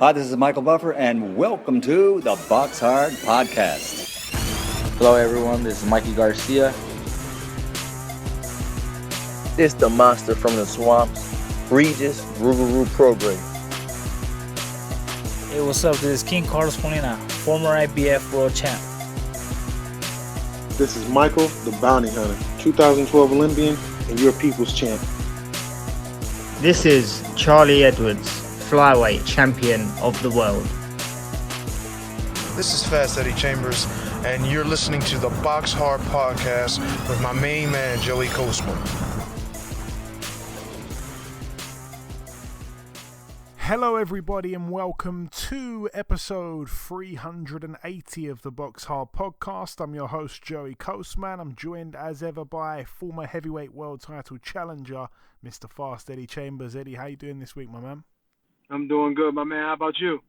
Hi, this is Michael Buffer, and welcome to the BoxHard Podcast. Hello, everyone. This is Mikey Garcia. It's the monster from the swamps, Regis Rougarou Prograis. Hey, what's up? This is King Carlos Molina, former IBF world champ. This is Michael, the Bounty Hunter, 2012 Olympian and your people's champ. This is Charlie Edwards, flyweight champion of the world. This is Fast Eddie Chambers, and you're listening to the BoxHard Podcast with my main man, Ekow Essuman. Hello everybody and welcome to episode 380 of the BoxHard Podcast. I'm your host Ekow Essuman. I'm joined as ever by former heavyweight world title challenger Mr. Fast Eddie Chambers. Eddie, how you doing this week, my man? I'm doing good, my man. How about you?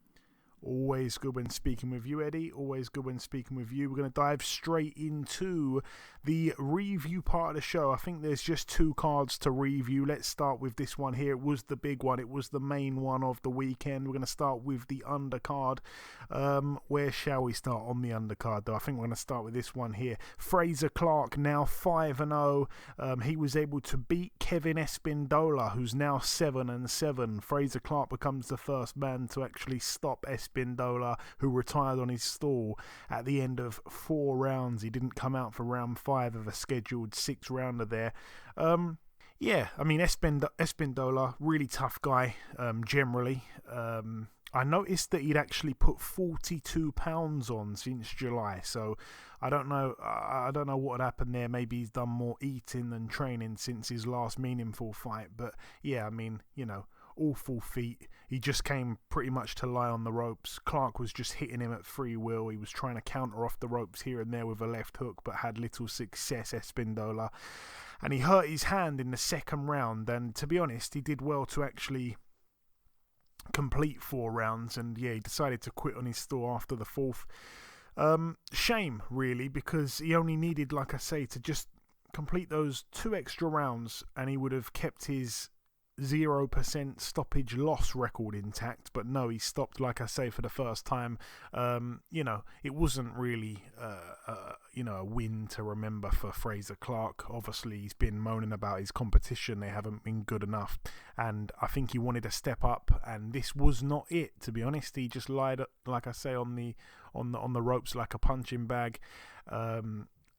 Always good when speaking with you, Eddie. Always good when speaking with you. We're going to dive straight into the review part of the show. I think there's just two cards to review. Let's start with this one here. It was the big one. It was the main one of the weekend. We're going to start with the undercard. Where shall we start on the undercard, though? I think we're going to start with this one here. Frazer Clarke, now 5-0. He was able to beat Kevin Espindola, who's now 7-7. Frazer Clarke becomes the first man to actually stop Espindola, who retired on his stall at the end of 4 rounds. He didn't come out for round 5 of a scheduled 6-rounder there. Yeah, I mean, Espindola, really tough guy, generally. I noticed that he'd actually put 42 pounds on since July, so I don't know what had happened there. Maybe he's done more eating than training since his last meaningful fight, but yeah, I mean, you know, awful feat. He just came pretty much to lie on the ropes. Clarke was just hitting him at free will. He was trying to counter off the ropes here and there with a left hook, but had little success, Espindola. And he hurt his hand in the second round, and to be honest, he did well to actually complete 4 rounds, and yeah, he decided to quit on his stall after the 4th. Shame, really, because he only needed, like I say, to just complete those 2 extra rounds, and he would have kept his 0% stoppage loss record intact, but no, he stopped, like I say, for the first time. You know, it wasn't really a win to remember for Frazer Clarke. Obviously, he's been moaning about his competition. They haven't been good enough, and I think he wanted to step up, and this was not it, to be honest. He just lied, like I say, on the ropes like a punching bag.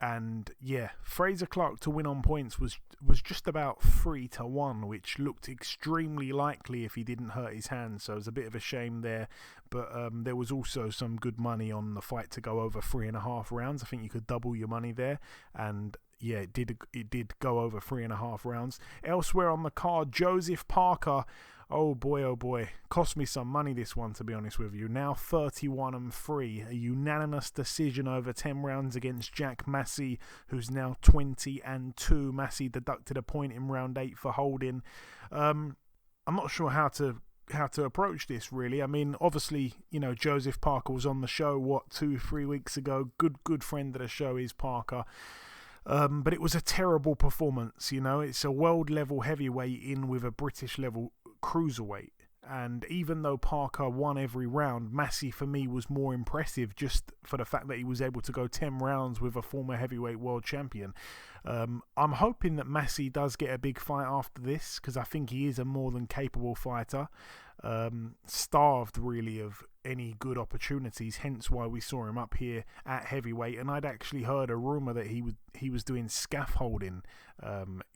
And yeah, Frazer Clarke to win on points was just about 3-1, which looked extremely likely if he didn't hurt his hand. So it was a bit of a shame there. But there was also some good money on the fight to go over 3.5 rounds. I think you could double your money there. And yeah, it did go over 3.5 rounds. Elsewhere on the card, Joseph Parker. Oh boy, cost me some money this one, to be honest with you. Now 31-3, a unanimous decision over 10 rounds against Jack Massey, who's now 20-2. Massey deducted a point in round 8 for holding. I'm not sure how to approach this, really. I mean, obviously, you know, Joseph Parker was on the show 2-3 weeks ago. Good friend of the show is Parker. But it was a terrible performance, you know. It's a world level heavyweight in with a British level cruiserweight, and even though Parker won every round, Massey for me was more impressive just for the fact that he was able to go 10 rounds with a former heavyweight world champion. I'm hoping that Massey does get a big fight after this, because I think he is a more than capable fighter, starved really of any good opportunities, hence why we saw him up here at heavyweight. And I'd actually heard a rumour that he was doing scaffolding,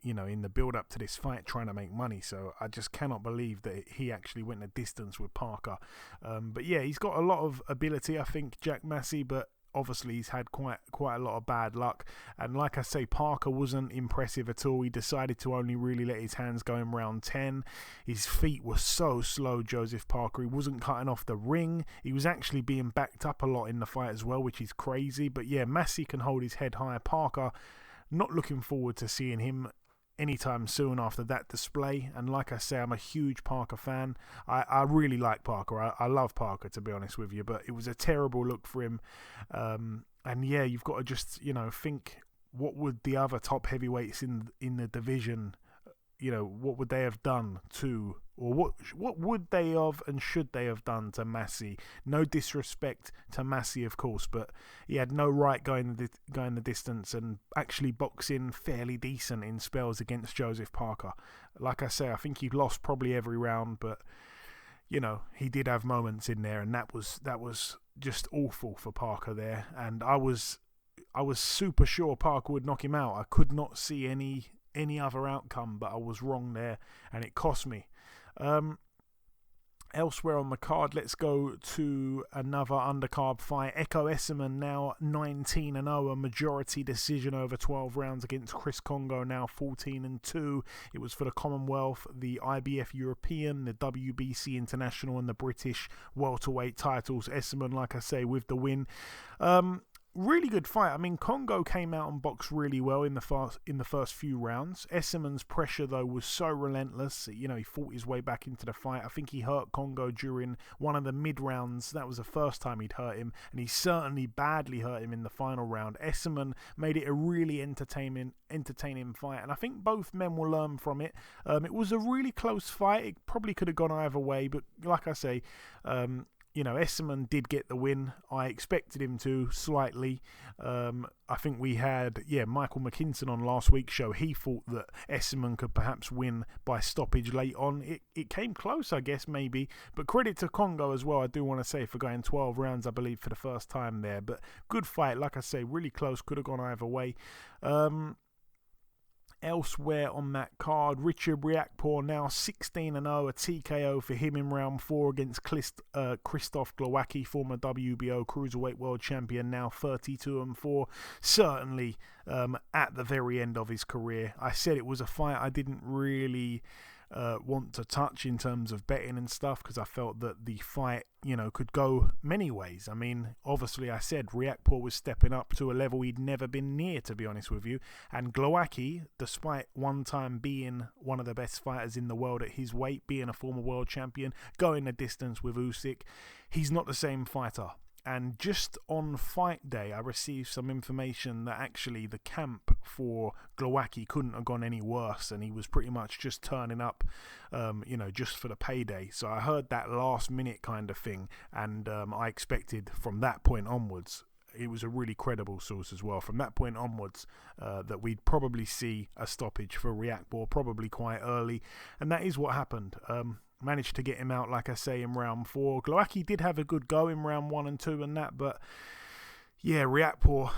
you know, in the build up to this fight, trying to make money. So I just cannot believe that he actually went the distance with Parker. But yeah, he's got a lot of ability, I think, Jack Massey, but obviously he's had quite a lot of bad luck. And like I say, Parker wasn't impressive at all. He decided to only really let his hands go in round 10. His feet were so slow, Joseph Parker. He wasn't cutting off the ring. He was actually being backed up a lot in the fight as well, which is crazy. But yeah, Massey can hold his head high. Parker, not looking forward to seeing him anytime soon after that display. And like I say, I'm a huge Parker fan. I really like Parker. I love Parker, to be honest with you, but it was a terrible look for him. And yeah, you've got to just, you know, think, what would the other top heavyweights in the division what would they have done to, or what would they have and should they have done to Massey? No disrespect to Massey, of course, but he had no right going the distance and actually boxing fairly decent in spells against Joseph Parker. Like I say, I think he lost probably every round, but he did have moments in there, and that was just awful for Parker there. And I was super sure Parker would knock him out. I could not see any other outcome, but I was wrong there, and it cost me. Elsewhere on the card, let's go to another undercard fight. Ekow Essuman now 19-0, a majority decision over 12 rounds against Chris Kongo, now 14-2. It was for the Commonwealth, the IBF European, the WBC International, and the British welterweight titles. Essuman, like I say, with the win. Really good fight. I mean, Kongo came out and boxed really well in the first few rounds. Essuman's pressure, though, was so relentless. He fought his way back into the fight. I think he hurt Kongo during one of the mid-rounds. That was the first time he'd hurt him, and he certainly badly hurt him in the final round. Essuman made it a really entertaining fight, and I think both men will learn from it. It was a really close fight. It probably could have gone either way, but like I say, Essuman did get the win. I expected him to slightly. I think we had, Michael McKinson on last week's show. He thought that Essuman could perhaps win by stoppage late on. It came close, I guess, maybe. But credit to Kongo as well, I do want to say, for going 12 rounds, I believe, for the first time there. But good fight, like I say, really close. Could have gone either way. Elsewhere on that card, Richard Riakporhe now 16-0, a TKO for him in round 4 against Krzysztof Glowacki, former WBO Cruiserweight World Champion, now 32-4. Certainly at the very end of his career. I said it was a fight I didn't really want to touch in terms of betting and stuff, because I felt that the fight, could go many ways. I mean, obviously I said Riakporhe was stepping up to a level he'd never been near, to be honest with you. And Glowacki, despite one time being one of the best fighters in the world at his weight, being a former world champion, going the distance with Usyk, he's not the same fighter. And just on fight day, I received some information that actually the camp for Glowacki couldn't have gone any worse, and he was pretty much just turning up, just for the payday. So I heard that last minute kind of thing, and I expected from that point onwards, it was a really credible source as well, from that point onwards, that we'd probably see a stoppage for Riakporhe, probably quite early, and that is what happened. Managed to get him out, like I say, in round 4. Glowacki did have a good go in round 1 and 2 and that, but Riakporhe,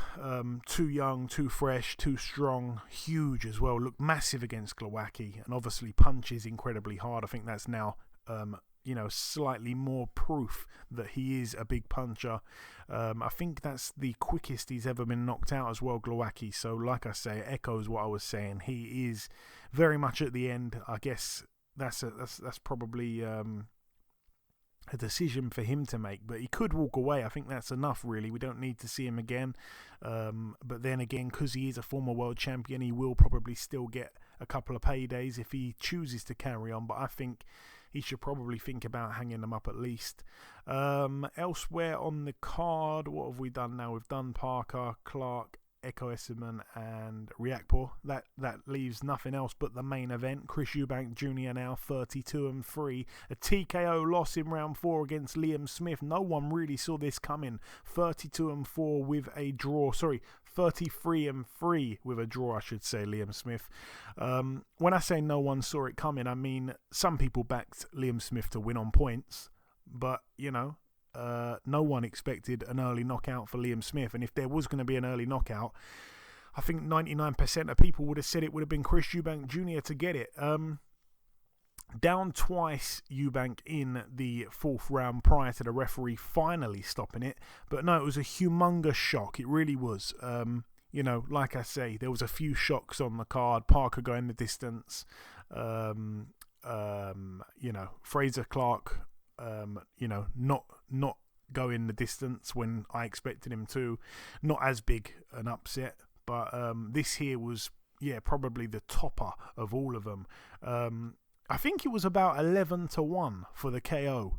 too young, too fresh, too strong, huge as well, looked massive against Glowacki, and obviously punches incredibly hard. I think that's now, slightly more proof that he is a big puncher. I think that's the quickest he's ever been knocked out as well, Glowacki. So like I say, echoes what I was saying. He is very much at the end. I guess that's probably a decision for him to make, but he could walk away. I think that's enough, really. We don't need to see him again. But then again, because he is a former world champion, he will probably still get a couple of paydays if he chooses to carry on. But I think he should probably think about hanging them up at least. Elsewhere on the card, what have we done now? We've done Parker, Clark, Ekow Essuman and Riakporhe. That leaves nothing else but the main event. Chris Eubank Jr. now 32-3. A TKO loss in round 4 against Liam Smith. No one really saw this coming. 32-4 with a draw. 33-3 with a draw, I should say, Liam Smith. When I say no one saw it coming, I mean some people backed Liam Smith to win on points, but no one expected an early knockout for Liam Smith, and if there was going to be an early knockout, I think 99% of people would have said it would have been Chris Eubank Jr. to get it. Down twice, Eubank, in the 4th round prior to the referee finally stopping it, but no, it was a humongous shock. It really was. Like I say, there was a few shocks on the card. Parker going the distance. Fraser Clark, not going the distance when I expected him to. Not as big an upset, but this here was, probably the topper of all of them. I think it was about 11-1 for the KO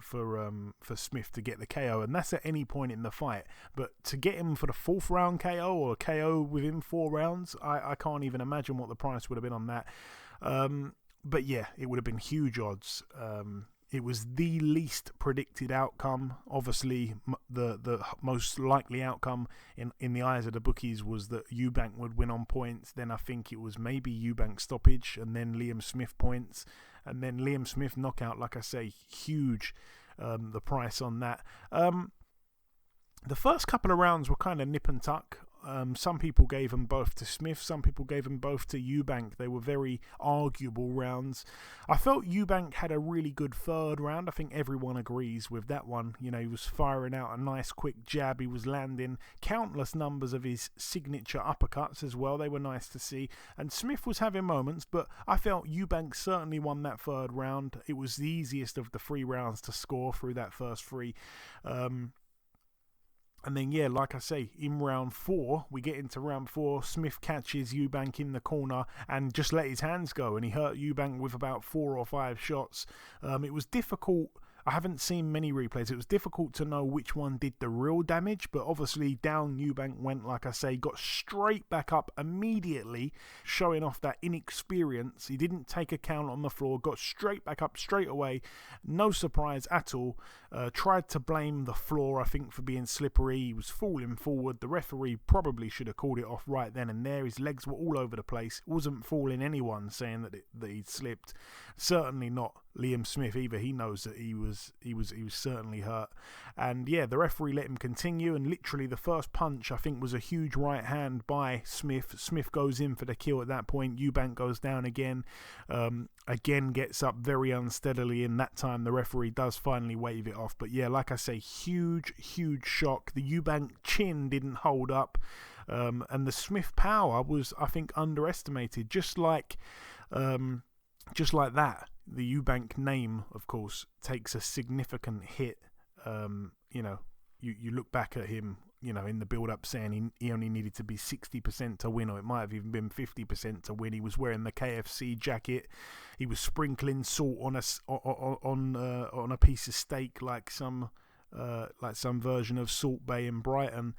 for Smith to get the KO, and that's at any point in the fight. But to get him for the 4th round KO or KO within 4 rounds, I can't even imagine what the price would have been on that. But yeah, it would have been huge odds. It was the least predicted outcome. Obviously, the most likely outcome in the eyes of the bookies was that Eubank would win on points. Then I think it was maybe Eubank stoppage, and then Liam Smith points, and then Liam Smith knockout. Like I say, huge. The price on that. The first couple of rounds were kind of nip and tuck. Some people gave them both to Smith. Some people gave them both to Eubank. They were very arguable rounds. I felt Eubank had a really good third round. I think everyone agrees with that one. You know, he was firing out a nice quick jab. He was landing countless numbers of his signature uppercuts as well. They were nice to see. And Smith was having moments, but I felt Eubank certainly won that third round. It was the easiest of the 3 rounds to score through that first 3. And then, yeah, like I say, in round 4, we get into round 4, Smith catches Eubank in the corner and just let his hands go, and he hurt Eubank with about 4 or 5 shots. It was difficult. I haven't seen many replays. It was difficult to know which one did the real damage, but obviously down Eubank went, like I say, got straight back up immediately, showing off that inexperience. He didn't take a count on the floor, got straight back up straight away. No surprise at all. Tried to blame the floor, I think, for being slippery. He was falling forward. The referee probably should have called it off right then and there. His legs were all over the place. Wasn't fooling anyone saying that he'd slipped. Certainly not Liam Smith either. He knows that he was certainly hurt. And yeah, the referee let him continue, and literally the first punch I think was a huge right hand by Smith. Smith goes in for the kill at that point. Eubank goes down again. Again gets up very unsteadily, and that time the referee does finally wave it off. But yeah, like I say, huge shock. The Eubank chin didn't hold up, and the Smith power was, I think, underestimated. Just like that, the Eubank name, of course, takes a significant hit. You look back at him, in the build-up saying he only needed to be 60% to win, or it might have even been 50% to win. He was wearing the KFC jacket. He was sprinkling salt on a piece of steak like some version of Salt Bay in Brighton.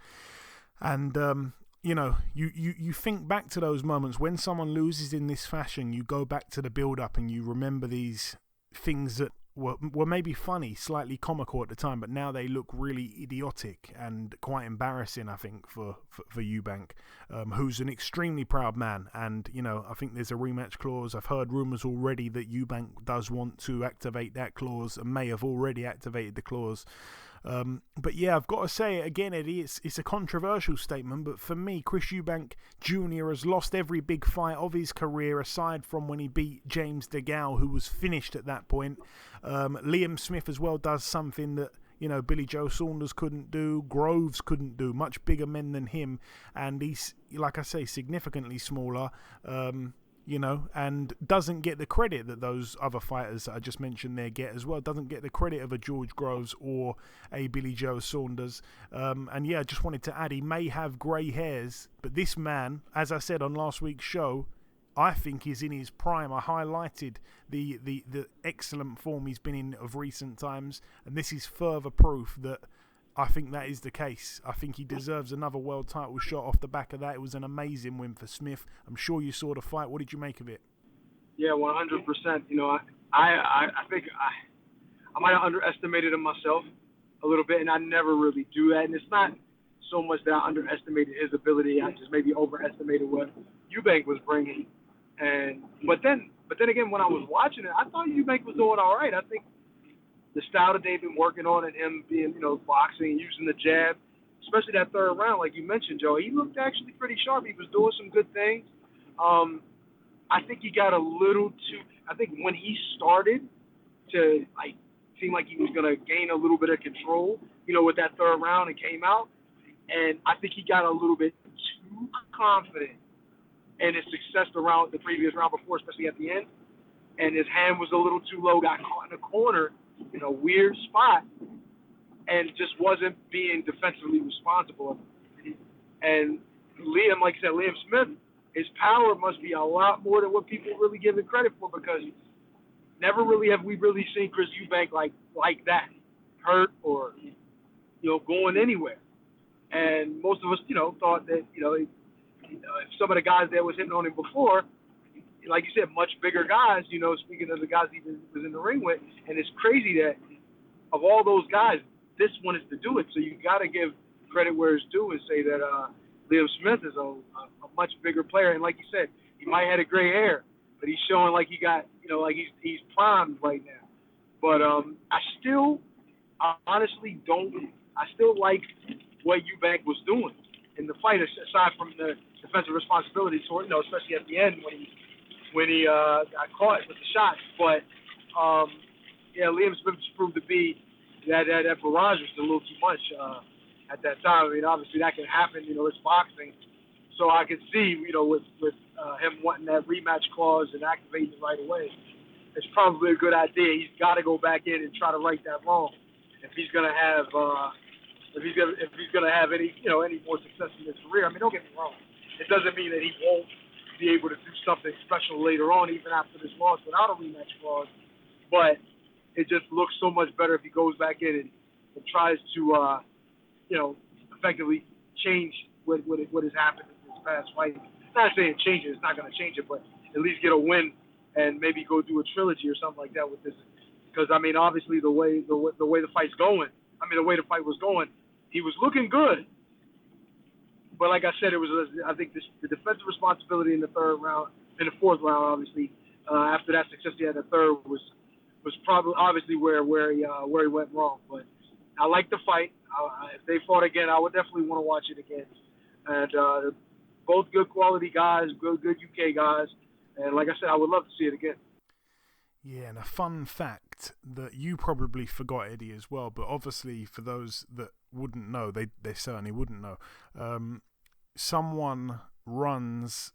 And you think back to those moments when someone loses in this fashion. You go back to the build-up and you remember these things that were maybe funny, slightly comical at the time, but now they look really idiotic and quite embarrassing, I think, for Eubank, who's an extremely proud man. And, I think there's a rematch clause. I've heard rumours already that Eubank does want to activate that clause and may have already activated the clause. But yeah, I've got to say it again, Eddie, it's a controversial statement, but for me, Chris Eubank Jr. has lost every big fight of his career aside from when he beat James DeGale, who was finished at that point. Liam Smith as well does something that, Billy Joe Saunders couldn't do, Groves couldn't do, much bigger men than him, and he's, like I say, significantly smaller. And doesn't get the credit that those other fighters that I just mentioned there get as well. Doesn't get the credit of a George Groves or a Billy Joe Saunders. And yeah, I just wanted to add, he may have grey hairs, but this man, as I said on last week's show, I think is in his prime. I highlighted the excellent form he's been in of recent times, and this is further proof that I think that is the case. I think he deserves another world title shot off the back of that. It was an amazing win for Smith. I'm sure you saw the fight. What did you make of it? Yeah, 100%. I think I might have underestimated him myself a little bit, and I never really do that. And it's not so much that I underestimated his ability. I just maybe overestimated what Eubank was bringing. But then again, when I was watching it, I thought Eubank was doing all right. I think the style that they've been working on and him being, boxing and using the jab, especially that third round, like you mentioned, Joe, he looked actually pretty sharp. He was doing some good things. I think he got a little too, I think when he started to, seem like he was going to gain a little bit of control, with that third round and came out. And I think he got a little bit too confident in his success the previous round before, especially at the end. And his hand was a little too low, got caught in the corner in a weird spot, and just wasn't being defensively responsible. And Liam, like I said, Liam Smith, his power must be a lot more than what people really give it credit for, because never really have we really seen Chris Eubank like that, hurt or, going anywhere. And most of us, thought that, if some of the guys that was hitting on him before, like you said, much bigger guys, speaking of the guys he was in the ring with. And it's crazy that of all those guys, this one is to do it. So you got to give credit where it's due and say that Liam Smith is a much bigger player. And like you said, he might have a gray hair, but he's showing like he got, like he's primed right now. But I honestly like what Eubank was doing in the fight, aside from the defensive responsibility toward, especially at the end when he got caught with the shots. But Liam Smith just proved to be that barrage was a little too much at that time. I mean, obviously that can happen. It's boxing, so I can see, with him wanting that rematch clause and activating it right away. It's probably a good idea. He's got to go back in and try to right that wrong if he's gonna have any more success in his career. I mean, don't get me wrong. It doesn't mean that he won't be able to do something special later on, even after this loss, without a rematch clause. But it just looks so much better if he goes back in and tries to, effectively change what has happened in this past fight. Not saying change it; it's not going to change it, but at least get a win and maybe go do a trilogy or something like that with this. Because I mean, obviously the way the fight's going, the way the fight was going, he was looking good. But like I said, I think the defensive responsibility in the fourth round, obviously, after that success he had in the third was probably obviously where he went wrong. But I like the fight. If they fought again, I would definitely want to watch it again. And both good quality guys, good UK guys. And like I said, I would love to see it again. Yeah, and a fun fact that you probably forgot, Eddie, as well, but obviously for those that wouldn't know, they certainly wouldn't know, someone runs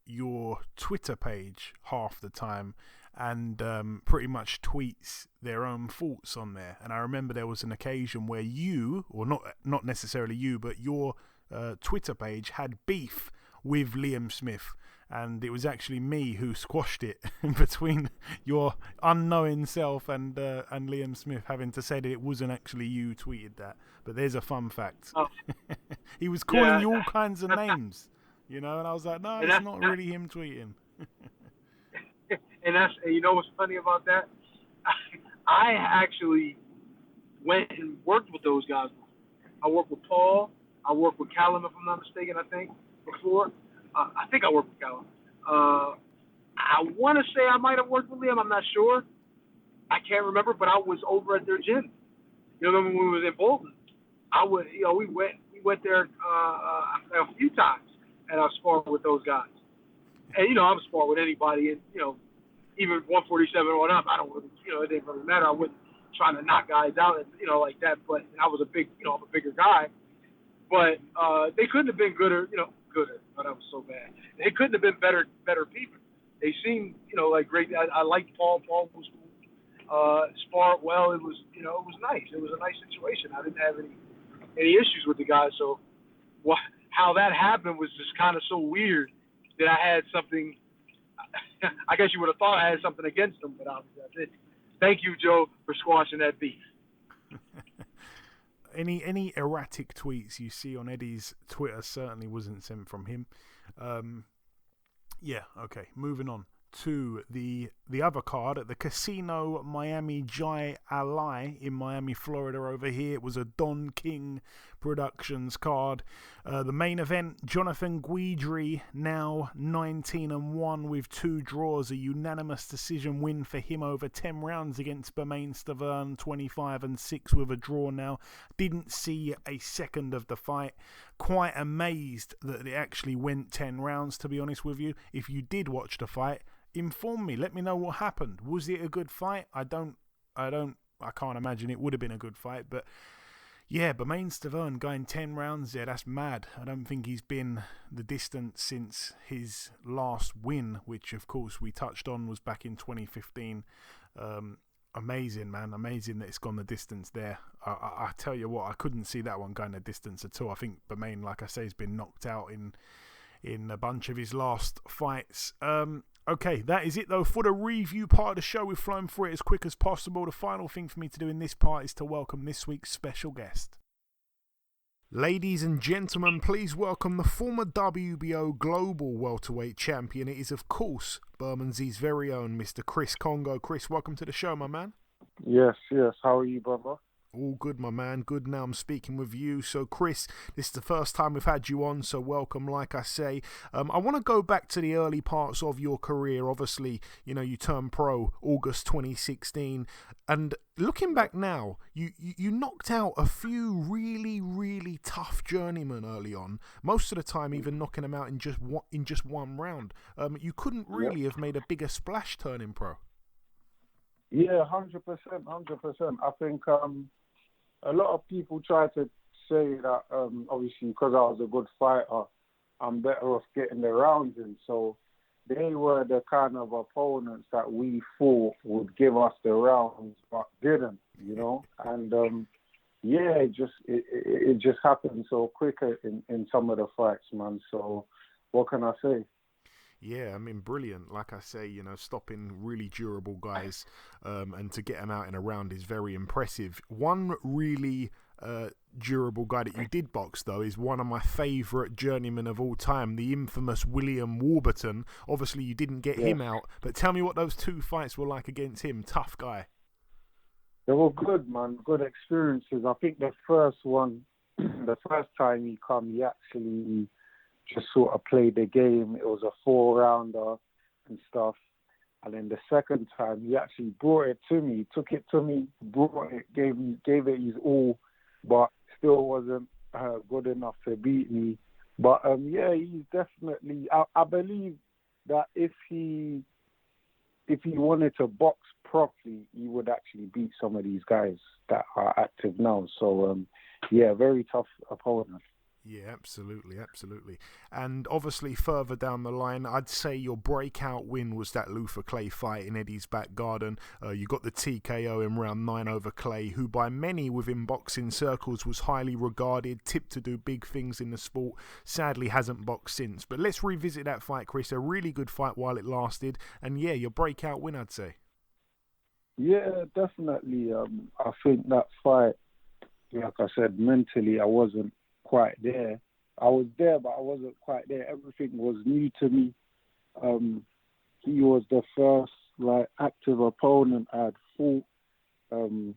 your Twitter page half the time and pretty much tweets their own thoughts on there. And I remember there was an occasion where you, or not necessarily you, but your Twitter page had beef with Liam Smith. And it was actually me who squashed it between your unknowing self and Liam Smith having to say that it wasn't actually you tweeted that. But there's a fun fact. Oh. He was calling you all kinds of names, and I was like, no, it's not really him tweeting. And you know what's funny about that? I actually went and worked with those guys. I worked with Paul. I worked with Callum, if I'm not mistaken, before. I think I worked with Callum. I want to say I might have worked with Liam. I'm not sure. I can't remember, but I was over at their gym. When we was in Bolton, we went there a few times, and I've sparred with those guys. And I've sparred with anybody, and even 147 on up. I don't really, it didn't really matter. I wasn't trying to knock guys out, like that. But I was I'm a bigger guy. But they couldn't have been gooder. Oh, that was so bad. They couldn't have been better people. They seemed, like great. I liked Paul. Paul was sparred well. It was, it was nice. It was a nice situation. I didn't have any issues with the guys. So, how that happened was just kind of so weird that I had something. I guess you would have thought I had something against them, but obviously I didn't. Thank you, Joe, for squashing that beef. Any erratic tweets you see on Eddie's Twitter certainly wasn't sent from him. Okay, moving on to the other card at the Casino Miami Jai Alai in Miami, Florida over here. It was a Don King Productions card. The main event, Jonathan Guidry, now 19-1 with 2 draws, a unanimous decision win for him over 10 rounds against Bermain Stavern, 25-6 with a draw now. Didn't see a second of the fight. Quite amazed that it actually went 10 rounds, to be honest with you. If you did watch the fight, inform me. Let me know what happened. Was it a good fight? I can't imagine it would have been a good fight, but yeah, Bermain Stavern going 10 rounds there, that's mad. I don't think he's been the distance since his last win, which of course we touched on was back in 2015. Amazing, man. Amazing that it's gone the distance there. I tell you what, I couldn't see that one going the distance at all. I think Bermain, like I say, has been knocked out in a bunch of his last fights. Okay, that is it though for the review part of the show. We've flown through it as quick as possible. The final thing for me to do in this part is to welcome this week's special guest. Ladies and gentlemen, please welcome the former WBO Global Welterweight Champion. It is, of course, Bermondsey's very own Mr. Chris Kongo. Chris, welcome to the show, my man. Yes. How are you, brother? All good, my man. Good now I'm speaking with you. So, Chris, this is the first time we've had you on, so welcome, like I say. I want to go back to the early parts of your career. Obviously, you know, you turned pro August 2016. And looking back now, you knocked out a few really tough journeymen early on. Most of the time, even knocking them out in just one round. You couldn't really have made a bigger splash turning pro. Yeah, 100%. I think a lot of people try to say that obviously because I was a good fighter, I'm better off getting the rounds in. So they were the kind of opponents that we thought would give us the rounds, but didn't, you know. And it just happened so quicker in some of the fights, man. So what can I say? Yeah, I mean, brilliant. Like I say, you know, stopping really durable guys and to get them out in a round is very impressive. One really durable guy that you did box, though, is one of my favourite journeymen of all time, the infamous William Warburton. Obviously, you didn't get him out, but tell me what those two fights were like against him. Tough guy. They were good, man. Good experiences. I think the first one, the first time he come, he actually just sort of played the game. It was a 4-rounder and stuff. And then the second time, he actually brought it to me, took it to me, brought it, gave it his all, but still wasn't good enough to beat me. But he's definitely. I believe that if he wanted to box properly, he would actually beat some of these guys that are active now. So very tough opponent. Yeah, absolutely. And obviously further down the line, I'd say your breakout win was that Luther Clay fight in Eddie's back garden. You got the TKO in round 9 over Clay, who by many within boxing circles was highly regarded, tipped to do big things in the sport. Sadly hasn't boxed since. But let's revisit that fight, Chris. A really good fight while it lasted. And yeah, your breakout win, I'd say. Yeah, definitely. I think that fight, like I said, mentally I wasn't quite there. I was there, but I wasn't quite there. Everything was new to me. He was the first active opponent I had fought. In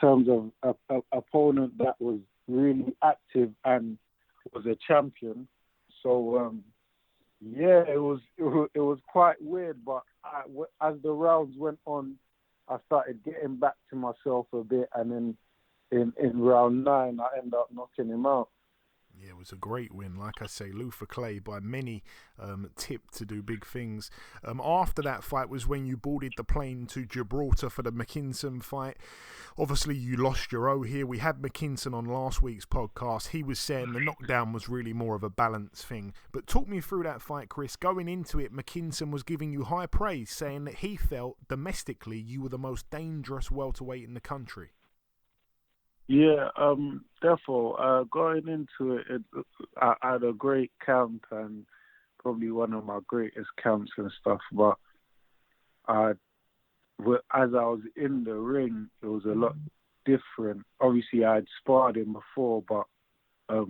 terms of a opponent that was really active and was a champion. So it was quite weird. But as the rounds went on, I started getting back to myself a bit, and then in round 9, I ended up knocking him out. Yeah, it was a great win. Like I say, Luther Clay by many tipped to do big things. After that fight was when you boarded the plane to Gibraltar for the McKinson fight. Obviously, you lost your O here. We had McKinson on last week's podcast. He was saying the knockdown was really more of a balance thing. But talk me through that fight, Chris. Going into it, McKinson was giving you high praise, saying that he felt domestically you were the most dangerous welterweight in the country. Yeah, therefore, going into it, I had a great camp and probably one of my greatest camps and stuff. But as I was in the ring, it was a lot different. Obviously, I had sparred him before, but I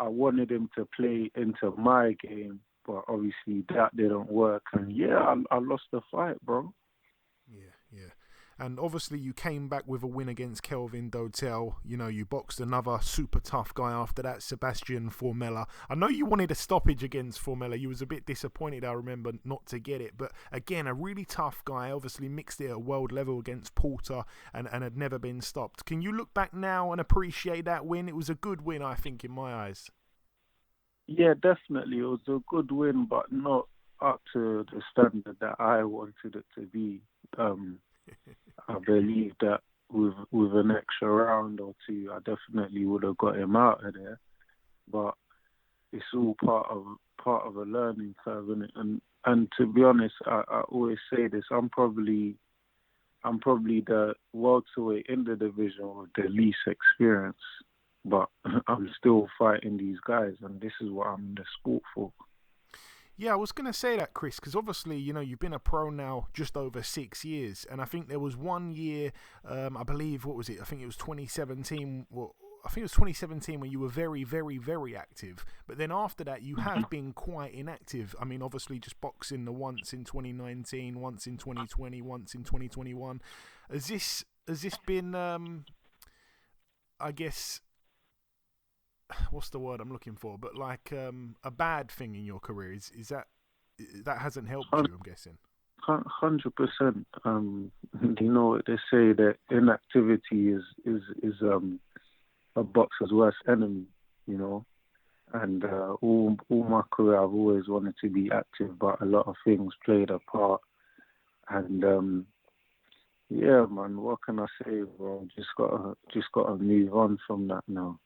wanted him to play into my game. But obviously, that didn't work. And I lost the fight, bro. Yeah. And obviously you came back with a win against Kelvin Dotel. You know, you boxed another super tough guy after that, Sebastian Formella. I know you wanted a stoppage against Formella. You was a bit disappointed, I remember, not to get it. But again, a really tough guy. Obviously mixed it at world level against Porter and had never been stopped. Can you look back now and appreciate that win? It was a good win, I think, in my eyes. Yeah, definitely. It was a good win, but not up to the standard that I wanted it to be. I believe that with an extra round or two, I definitely would have got him out of there. But it's all part of a learning curve, innit? And to be honest, I always say this: I'm probably the welterweight in the division with the least experience, but I'm still fighting these guys, and this is what I'm in the sport for. Yeah, I was going to say that, Chris, because obviously, you've been a pro now just over 6 years. And I think there was 1 year, I believe, what was it? I think it was 2017. Well, I think it was 2017 when you were very, very, very active. But then after that, you have been quite inactive. I mean, obviously, just boxing the once in 2019, once in 2020, once in 2021. Has this been, I guess, what's the word I'm looking for? But like a bad thing in your career? Is that hasn't helped you? I'm guessing. 100%. You know what they say, that inactivity is a boxer's worst enemy. And all my career I've always wanted to be active, but a lot of things played a part. And yeah, man, what can I say, bro? Just gotta move on from that now.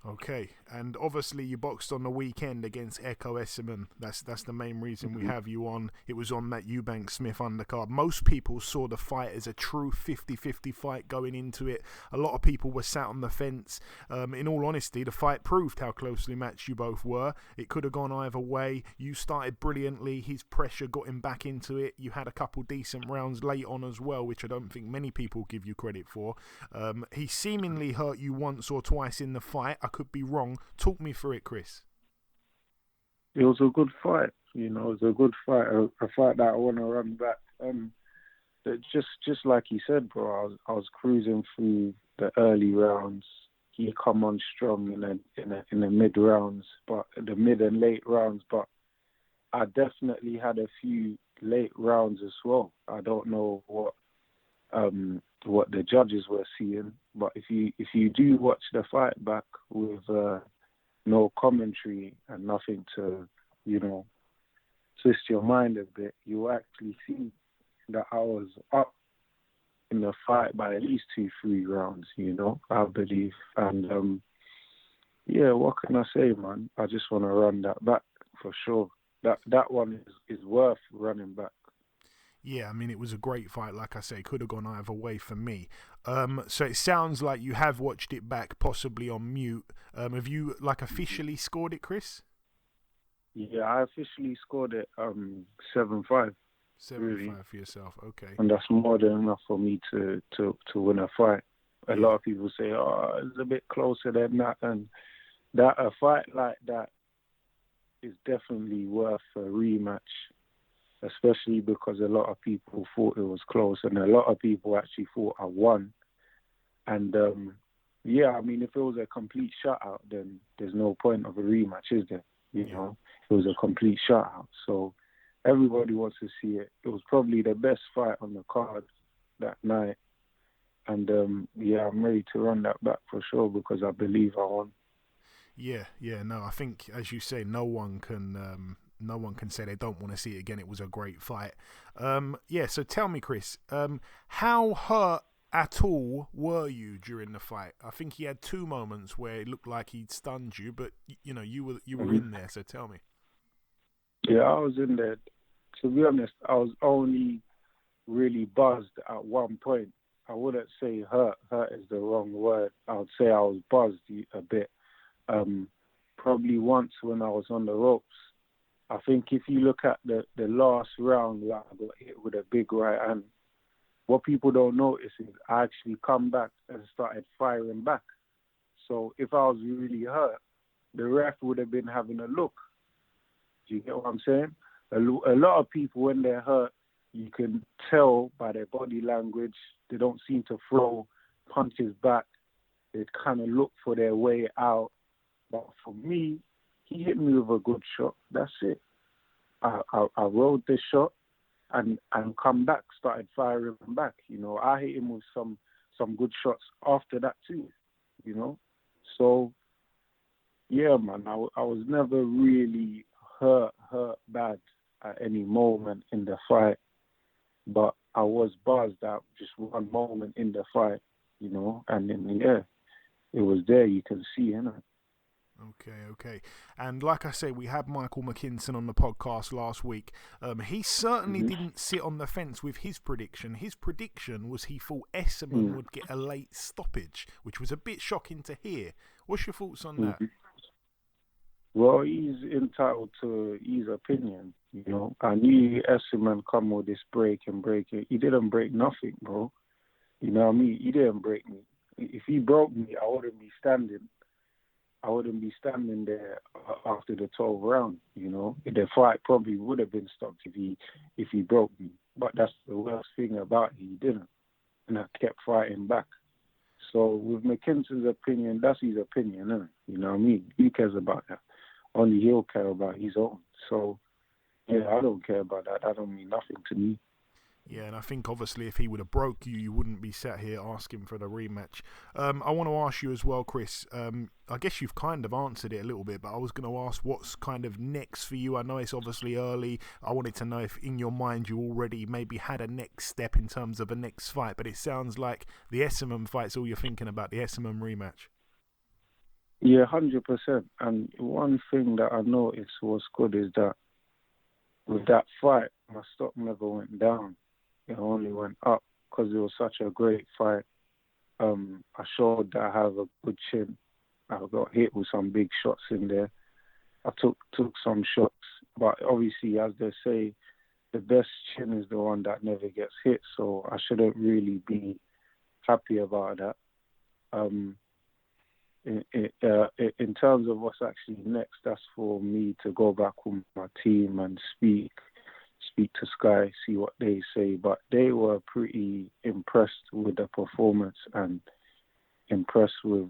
Okay, and obviously you boxed on the weekend against Ekow Essuman. That's the main reason we have you on. It was on that Eubank Smith undercard. Most people saw the fight as a true 50-50 fight going into it. A lot of people were sat on the fence. In all honesty, the fight proved how closely matched you both were. It could have gone either way. You started brilliantly. His pressure got him back into it. You had a couple decent rounds late on as well, which I don't think many people give you credit for. He seemingly hurt you once or twice in the fight. I could be wrong. Talk me through it, Chris. It was a good fight. It was a good fight. A fight that I want to run back. Just like you said, bro. I was cruising through the early rounds. He come on strong in the mid rounds, but the mid and late rounds. But I definitely had a few late rounds as well. I don't know what the judges were seeing, but if you do watch the fight back with no commentary and nothing to twist your mind a bit, you will actually see that I was up in the fight by at least 2-3 rounds, I believe. And yeah, what can I say, man? I just want to run that back for sure. That one is worth running back. Yeah, I mean, it was a great fight. Like I say, could have gone either way for me. So it sounds like you have watched it back, possibly on mute. Have you, officially scored it, Chris? Yeah, I officially scored it 7-5. 7-5 really. For yourself, okay. And that's more than enough for me to win a fight. A lot of people say, oh, it's a bit closer than that. And that a fight like that is definitely worth a rematch. Especially because a lot of people thought it was close, and a lot of people actually thought I won. And yeah, I mean, if it was a complete shutout, then there's no point of a rematch, is there? You know, it was a complete shutout. So everybody wants to see it. It was probably the best fight on the card that night. And yeah, I'm ready to run that back for sure because I believe I won. Yeah, no, I think, as you say, no one can say they don't want to see it again. It was a great fight. Yeah, so tell me, Chris, how hurt at all were you during the fight? I think he had 2 moments where it looked like he'd stunned you, but you were in there. So tell me. Yeah, I was in there. To be honest, I was only really buzzed at one point. I wouldn't say hurt. Hurt is the wrong word. I would say I was buzzed a bit. Probably once when I was on the ropes. I think if you look at the last round, I got hit with a big right hand. What people don't notice is I actually come back and started firing back. So if I was really hurt, the ref would have been having a look. Do you get what I'm saying? A lot of people, when they're hurt, you can tell by their body language, they don't seem to throw punches back. They kind of look for their way out. But for me, he hit me with a good shot. That's it. I rode the shot and come back, started firing back. I hit him with some good shots after that too. So yeah, man, I was never really hurt bad at any moment in the fight, but I was buzzed at just one moment in the fight, and then yeah, it was there. You can see, innit? Okay. And like I say, we had Michael McKinson on the podcast last week. He certainly didn't sit on the fence with his prediction. His prediction was he thought Essuman would get a late stoppage, which was a bit shocking to hear. What's your thoughts on that? Well, he's entitled to his opinion, you know. I knew Essuman come with this break it. He didn't break nothing, bro. You know what I mean? He didn't break me. If he broke me, I wouldn't be standing there after the 12th round, you know. The fight probably would have been stopped if he broke me. But that's the worst thing about it. He didn't. And I kept fighting back. So with McKinson's opinion, that's his opinion, isn't it? You know what I mean? Who cares about that? Only he'll care about his own. So, yeah, I don't care about that. That don't mean nothing to me. Yeah, and I think obviously if he would have broke you, you wouldn't be sat here asking for the rematch. I want to ask you as well, Chris. I guess you've kind of answered it a little bit, but I was going to ask what's kind of next for you. I know it's obviously early. I wanted to know if in your mind you already maybe had a next step in terms of a next fight, but it sounds like the Essuman fight's all you're thinking about, the Essuman rematch. Yeah, 100%. And one thing that I noticed was good is that with that fight, my stock never went down. It only went up because it was such a great fight. I showed that I have a good chin. I got hit with some big shots in there. I took some shots, but obviously, as they say, the best chin is the one that never gets hit. So I shouldn't really be happy about that. In terms of what's actually next, that's for me to go back with my team and speak to Sky, see what they say. But they were pretty impressed with the performance and impressed with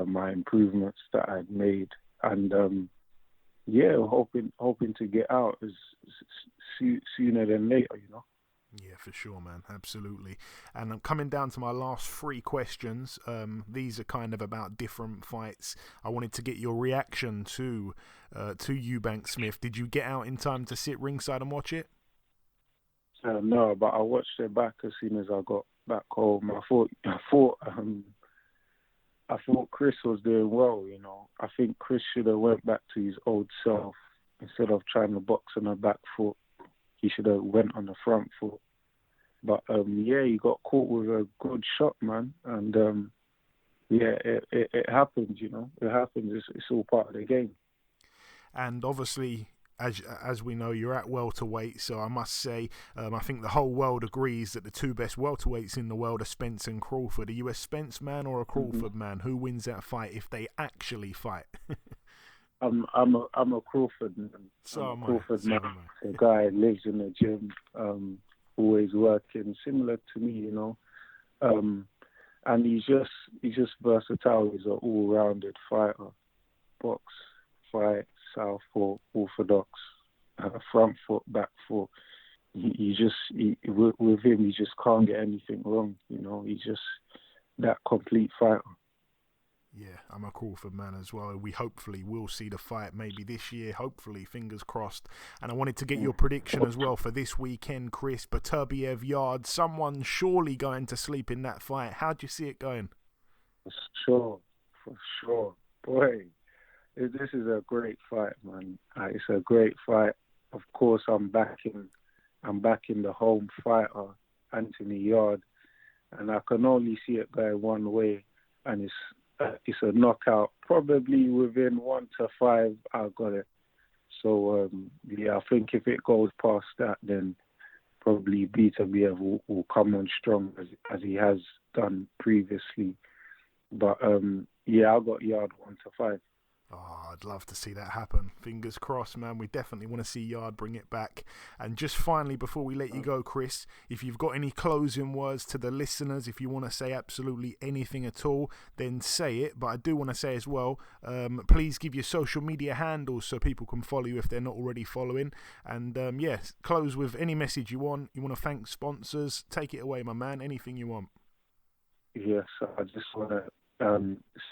my improvements that I'd made. And yeah, hoping to get out as sooner than later, you know. Yeah, for sure, man. Absolutely. And I'm coming down to my last 3 questions. These are kind of about different fights. I wanted to get your reaction to Eubank Smith. Did you get out in time to sit ringside and watch it? No, but I watched it back as soon as I got back home. I thought Chris was doing well, you know. I think Chris should have went back to his old self instead of trying to box on the back foot. He should have went on the front foot. But yeah, he got caught with a good shot, man. And yeah, it happens, you know. It happens. It's all part of the game. And obviously, as we know, you're at welterweight, so I must say, I think the whole world agrees that the 2 best welterweights in the world are Spence and Crawford. Are you a Spence man or a Crawford man? Who wins that fight if they actually fight? I'm a Crawford man. So I'm a Crawford man. The guy lives in the gym, always working, similar to me, you know. And he's just versatile. He's an all-rounded fighter. Box, fight, southpaw, orthodox, front foot, back foot. With him, you just can't get anything wrong. You know, he's just that complete fighter. Yeah, I'm a Crawford man as well. We hopefully will see the fight maybe this year, hopefully, fingers crossed. And I wanted to get your prediction as well for this weekend, Chris. Beterbiev, Yarde, someone surely going to sleep in that fight. How do you see it going? For sure. Boy, this is a great fight, man. It's a great fight. Of course, I'm backing the home fighter, Anthony Yarde. And I can only see it going one way, and it's a knockout. Probably within 1 to 5, I got it. So yeah, I think if it goes past that, then probably Beterbiev will come on strong as he has done previously. But yeah, I got Yarde 1 to 5. Oh, I'd love to see that happen. Fingers crossed, man. We definitely want to see Yarde bring it back. And just finally, before we let you go, Chris, if you've got any closing words to the listeners, if you want to say absolutely anything at all, then say it. But I do want to say as well, please give your social media handles so people can follow you if they're not already following. And yes, close with any message you want. You want to thank sponsors? Take it away, my man. Anything you want. Yes, I just want to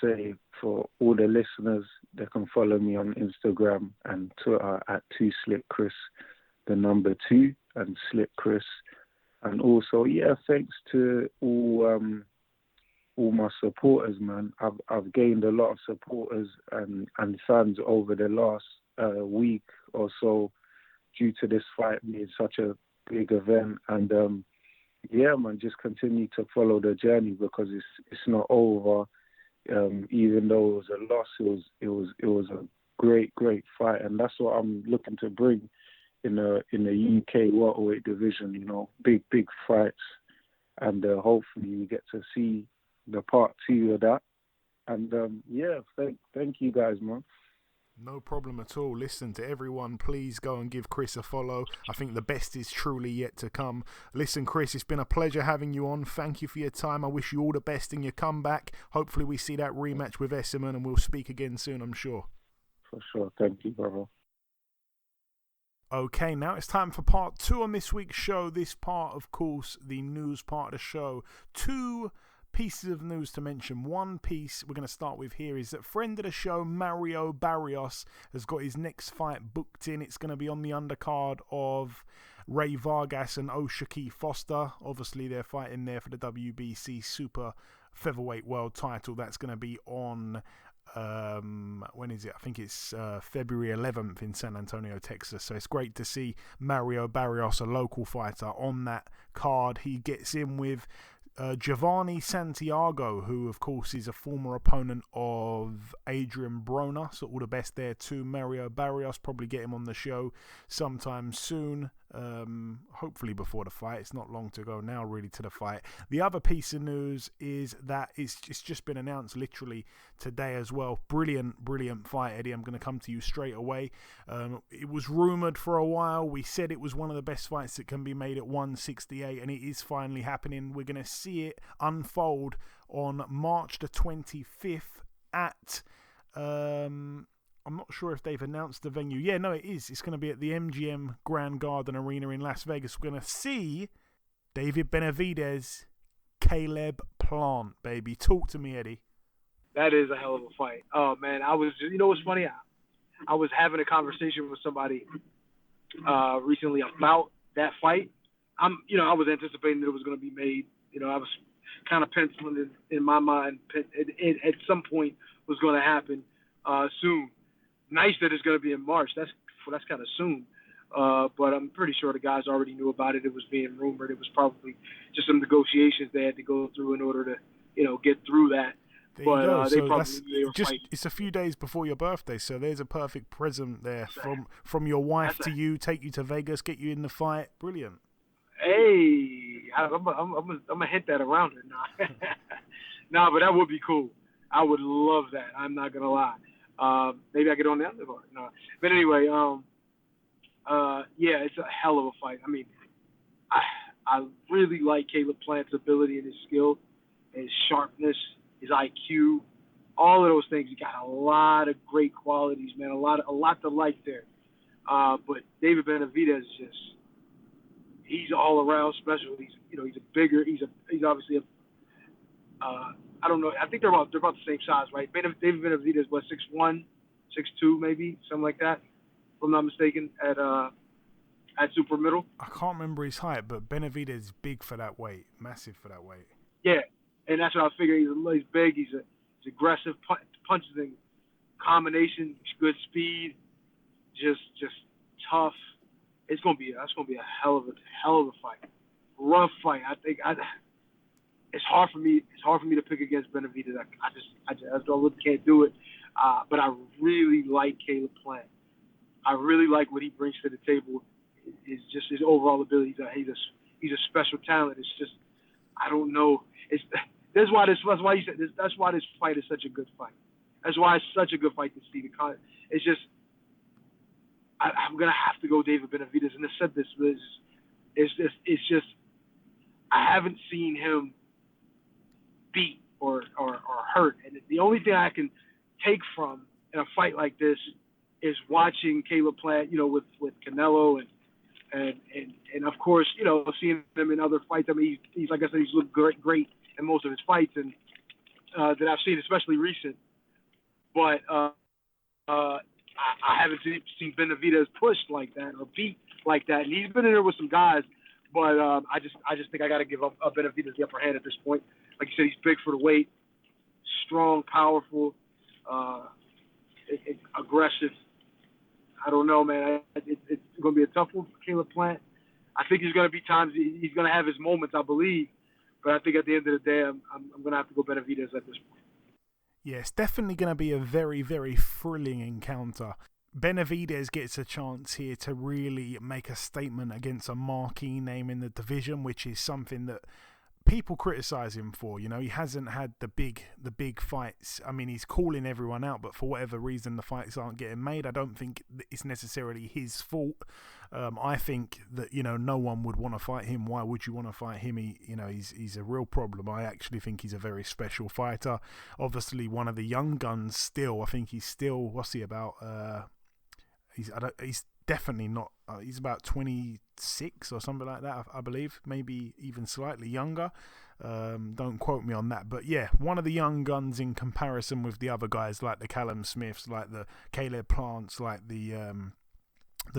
say for all the listeners, they can follow me on Instagram and Twitter at 2SlipChris, the number 2 and SlipChris. And also, yeah, thanks to all my supporters, man. I've gained a lot of supporters and fans over the last week or so due to this fight being such a big event. And yeah, man, just continue to follow the journey because it's not over. Even though it was a loss, it was a great fight, and that's what I'm looking to bring in the UK welterweight division. You know, big fights, and hopefully we get to see the part 2 of that. And thank you guys, man. No problem at all. Listen, to everyone, please go and give Chris a follow. I think the best is truly yet to come. Listen, Chris, it's been a pleasure having you on. Thank you for your time. I wish you all the best in your comeback. Hopefully we see that rematch with Essuman, and we'll speak again soon, I'm sure. For sure. Thank you, brother. Okay, now it's time for part 2 on this week's show. This part, of course, the news part of the show. 2 pieces of news to mention. One piece we're going to start with here is that friend of the show, Mario Barrios, has got his next fight booked in. It's going to be on the undercard of Ray Vargas and O'Shaquie Foster. Obviously, they're fighting there for the WBC Super Featherweight World title. That's going to be on... when is it? I think it's February 11th in San Antonio, Texas. So it's great to see Mario Barrios, a local fighter, on that card. He gets in with Giovanni Santiago, who of course is a former opponent of Adrian Broner, so all the best there to Mario Barrios. Probably get him on the show sometime soon, hopefully before the fight. It's not long to go now really to the fight. The other piece of news is that it's just been announced literally today as well. Brilliant fight, Eddie. I'm going to come to you straight away. It was rumoured for a while. We said it was one of the best fights that can be made at 168, and it is finally happening. We're going to see it unfold on March the 25th at... I'm not sure if they've announced the venue. Yeah, no, it is. It's going to be at the MGM Grand Garden Arena in Las Vegas. We're going to see David Benavidez, Caleb Plant, baby. Talk to me, Eddie. That is a hell of a fight. Oh, man, you know what's funny? I was having a conversation with somebody recently about that fight. I was anticipating that it was going to be made. I was kind of penciling it in my mind. It at some point was going to happen soon. Nice that it's going to be in March. That's kind of soon. But I'm pretty sure the guys already knew about it. It was being rumored. It was probably just some negotiations they had to go through in order to, get through that. There you go. They so probably it's a few days before your birthday, so there's a perfect present there from your wife to you. Take you to Vegas, get you in the fight. Brilliant. Hey, I'm gonna hit that around her now. Nah, but that would be cool. I would love that. I'm not gonna lie. Maybe I get on the undercard. No, but anyway, it's a hell of a fight. I mean, I really like Caleb Plant's ability and his skill, his sharpness, his IQ, all of those things. He got a lot of great qualities, man. A lot to like there. But David Benavidez he's all around special. He's obviously I don't know. I think they're about the same size, right? David Benavidez was 6'1", 6'2", maybe something like that, if I'm not mistaken. At super middle. I can't remember his height, but Benavidez is big for that weight, massive for that weight. Yeah, and that's what I figure. He's big. He's aggressive, punches in combination, good speed, just tough. That's gonna be a hell of a fight. Rough fight. I think it's hard for me to pick against Benavidez. I just can't do it. But I really like Caleb Plant. I really like what he brings to the table. Is just his overall ability. He's a special talent. It's just I don't know. That's why this fight is such a good fight. That's why it's such a good fight to see. It's just I'm gonna have to go David Benavidez, and I said this was it's just I haven't seen him beat or hurt, and the only thing I can take from in a fight like this is watching Caleb Plant, with Canelo and of course, seeing him in other fights. I mean, he's like I said, he's looked great in most of his fights, and that I've seen, especially recent. But I haven't seen Benavidez pushed like that or beat like that, and he's been in there with some guys. But I just think I got to give up Benavidez the upper hand at this point. Like you said, he's big for the weight, strong, powerful, aggressive. I don't know, man. It's going to be a tough one for Caleb Plant. I think there's going to be times he's going to have his moments, I believe. But I think at the end of the day, I'm going to have to go Benavidez at this point. Yeah, it's definitely going to be a very, very thrilling encounter. Benavidez gets a chance here to really make a statement against a marquee name in the division, which is something that people criticize him for. You know, he hasn't had the big fights. I mean, he's calling everyone out, but for whatever reason, the fights aren't getting made. I don't think it's necessarily his fault. I think that, you know, no one would want to fight him. Why would you want to fight him? He's a real problem. I actually think he's a very special fighter. Obviously, one of the young guns still. I think he's still, what's he about? He's definitely not. He's about 26 or something like that, I believe. Maybe even slightly younger. Don't quote me on that. But yeah, one of the young guns in comparison with the other guys, like the Callum Smiths, like the Caleb Plants, like the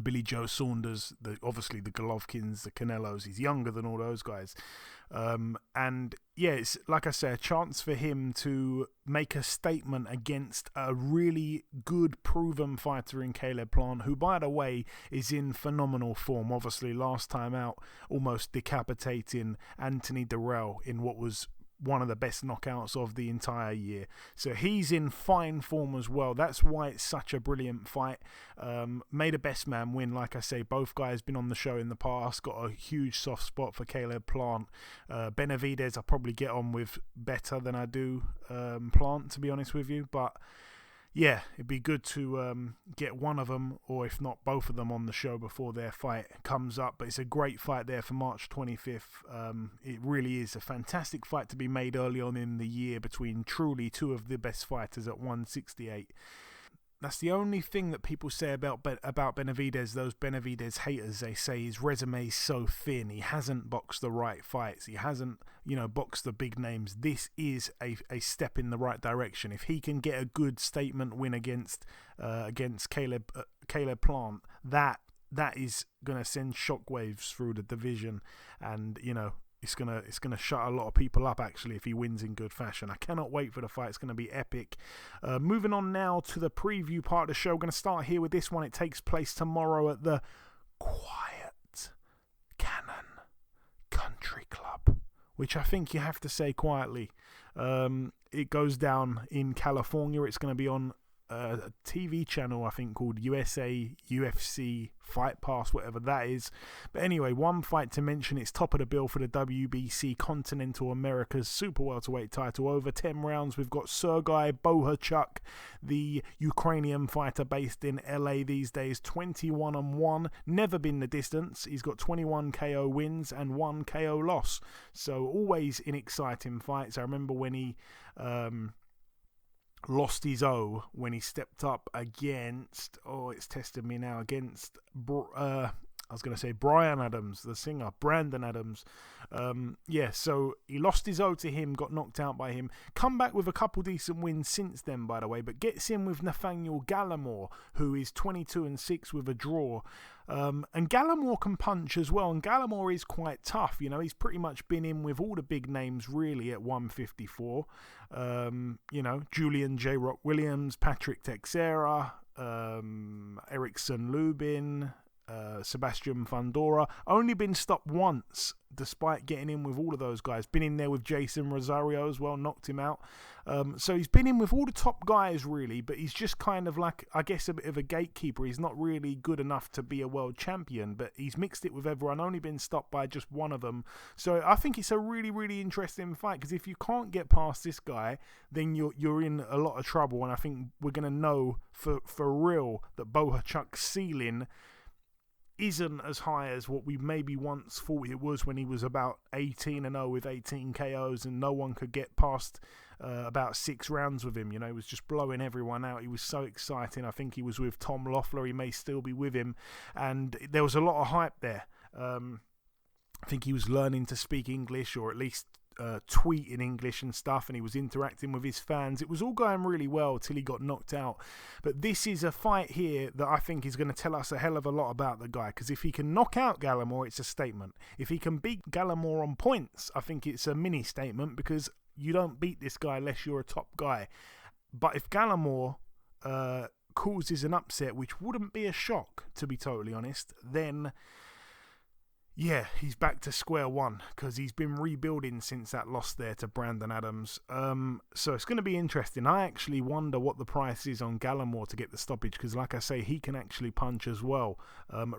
Billy Joe Saunders, obviously the Golovkins, the Canelos. He's younger than all those guys. And yeah, it's, like I say, a chance for him to make a statement against a really good, proven fighter in Caleb Plant, who, by the way, is in phenomenal form. Obviously, last time out, almost decapitating Anthony Durrell in what was one of the best knockouts of the entire year. So he's in fine form as well. That's why it's such a brilliant fight. Made a best man win. Like I say, both guys been on the show in the past. Got a huge soft spot for Caleb Plant. Benavidez I probably get on with better than I do Plant, to be honest with you. But yeah, it'd be good to get one of them, or if not both of them, on the show before their fight comes up. But it's a great fight there for March 25th. It really is a fantastic fight to be made early on in the year between truly two of the best fighters at 168. That's the only thing that people say about Benavidez. Those Benavidez haters, they say his resume is so thin. He hasn't boxed the right fights. He hasn't, boxed the big names. This is a step in the right direction. If he can get a good statement win against Caleb Plant, that is gonna send shockwaves through the division, and it's gonna shut a lot of people up, actually, if he wins in good fashion. I cannot wait for the fight. It's gonna be epic. Moving on now to the preview part of the show. We're gonna start here with this one. It takes place tomorrow at the Quiet Cannon Country Club, which I think you have to say quietly. It goes down in California. It's gonna be on a TV channel, I think, called USA UFC Fight Pass, whatever that is. But anyway, one fight to mention. It's top of the bill for the WBC Continental America's Super Welterweight title. Over 10 rounds. We've got Sergei Bohachuk, the Ukrainian fighter based in LA these days, 21-1. Never been the distance. He's got 21 KO wins and 1 KO loss. So always in exciting fights. I remember when he lost his O when he stepped up against, it's tested me now, against Bryan Adams, the singer, Brandon Adams. So he lost his O to him, got knocked out by him. Come back with a couple decent wins since then, by the way, but gets in with Nathaniel Gallimore, who is 22-6 with a draw. And Gallimore can punch as well, and Gallimore is quite tough. He's pretty much been in with all the big names, really, at 154. Julian J. Rock Williams, Patrick Teixeira, Erickson Lubin, Sebastian Fundora. Only been stopped once, despite getting in with all of those guys. Been in there with Jason Rosario as well, knocked him out. So he's been in with all the top guys, really, but he's just kind of like, I guess, a bit of a gatekeeper. He's not really good enough to be a world champion, but he's mixed it with everyone, only been stopped by just one of them. So I think it's a really, really interesting fight, because if you can't get past this guy, then you're in a lot of trouble, and I think we're going to know for real that Bohachuk's ceiling isn't as high as what we maybe once thought it was when he was about 18-0 with 18 KOs, and no one could get past about 6 rounds with him. He was just blowing everyone out. He was so exciting. I think he was with Tom Loeffler. He may still be with him, and there was a lot of hype there. I think he was learning to speak English, or at least tweet in English and stuff, and he was interacting with his fans. It was all going really well till he got knocked out. But this is a fight here that I think is going to tell us a hell of a lot about the guy, because if he can knock out Gallimore, it's a statement. If he can beat Gallimore on points, I think it's a mini statement, because you don't beat this guy unless you're a top guy. But if Gallimore causes an upset, which wouldn't be a shock, to be totally honest, then Yeah, he's back to square one because he's been rebuilding since that loss there to Brandon Adams. So it's going to be interesting. I actually wonder what the price is on Gallimore to get the stoppage because, like I say, he can actually punch as well.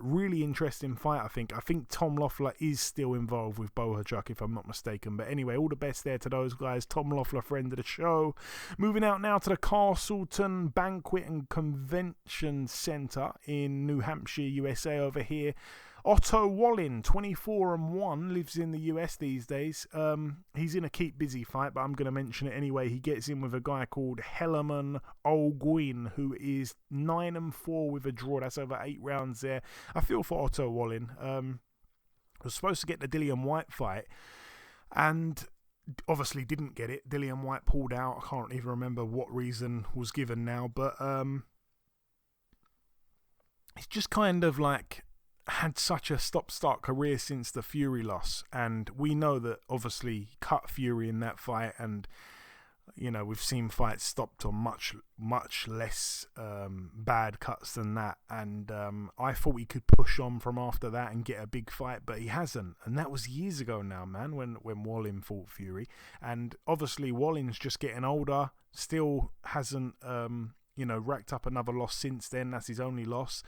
Really interesting fight, I think. I think Tom Loeffler is still involved with Bohachuk, if I'm not mistaken. But anyway, all the best there to those guys. Tom Loeffler, friend of the show. Moving out now to the Castleton Banquet and Convention Centre in New Hampshire, USA over here. Otto Wallin, 24-1, lives in the US these days. He's in a keep busy fight, but I'm going to mention it anyway. He gets in with a guy called Helaman Olguin, who is 9-4 with a draw. That's over 8 rounds there. I feel for Otto Wallin. Was supposed to get the Dillian White fight, and obviously didn't get it. Dillian White pulled out. I can't even remember what reason was given now, but it's just kind of like had such a stop-start career since the Fury loss, and we know that obviously he cut Fury in that fight, and you know we've seen fights stopped on much less bad cuts than that, and I thought he could push on from after that and get a big fight, but he hasn't, and that was years ago now, man, when Wallin fought Fury, and obviously Wallin's just getting older, still hasn't racked up another loss since then. That's his only loss.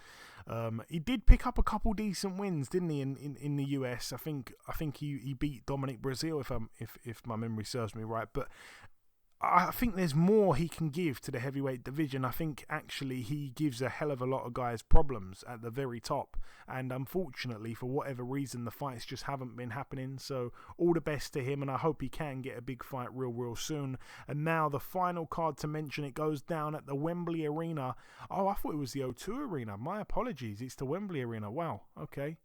He did pick up a couple decent wins, didn't he? In the US, I think he beat Dominic Brazil, if my memory serves me right. But I think there's more he can give to the heavyweight division. I think actually he gives a hell of a lot of guys problems at the very top, and unfortunately for whatever reason the fights just haven't been happening. So all the best to him, and I hope he can get a big fight real soon. And now the final card to mention, it goes down at the Wembley Arena. Oh, I thought it was the O2 Arena. My apologies, it's the Wembley Arena. Wow, okay.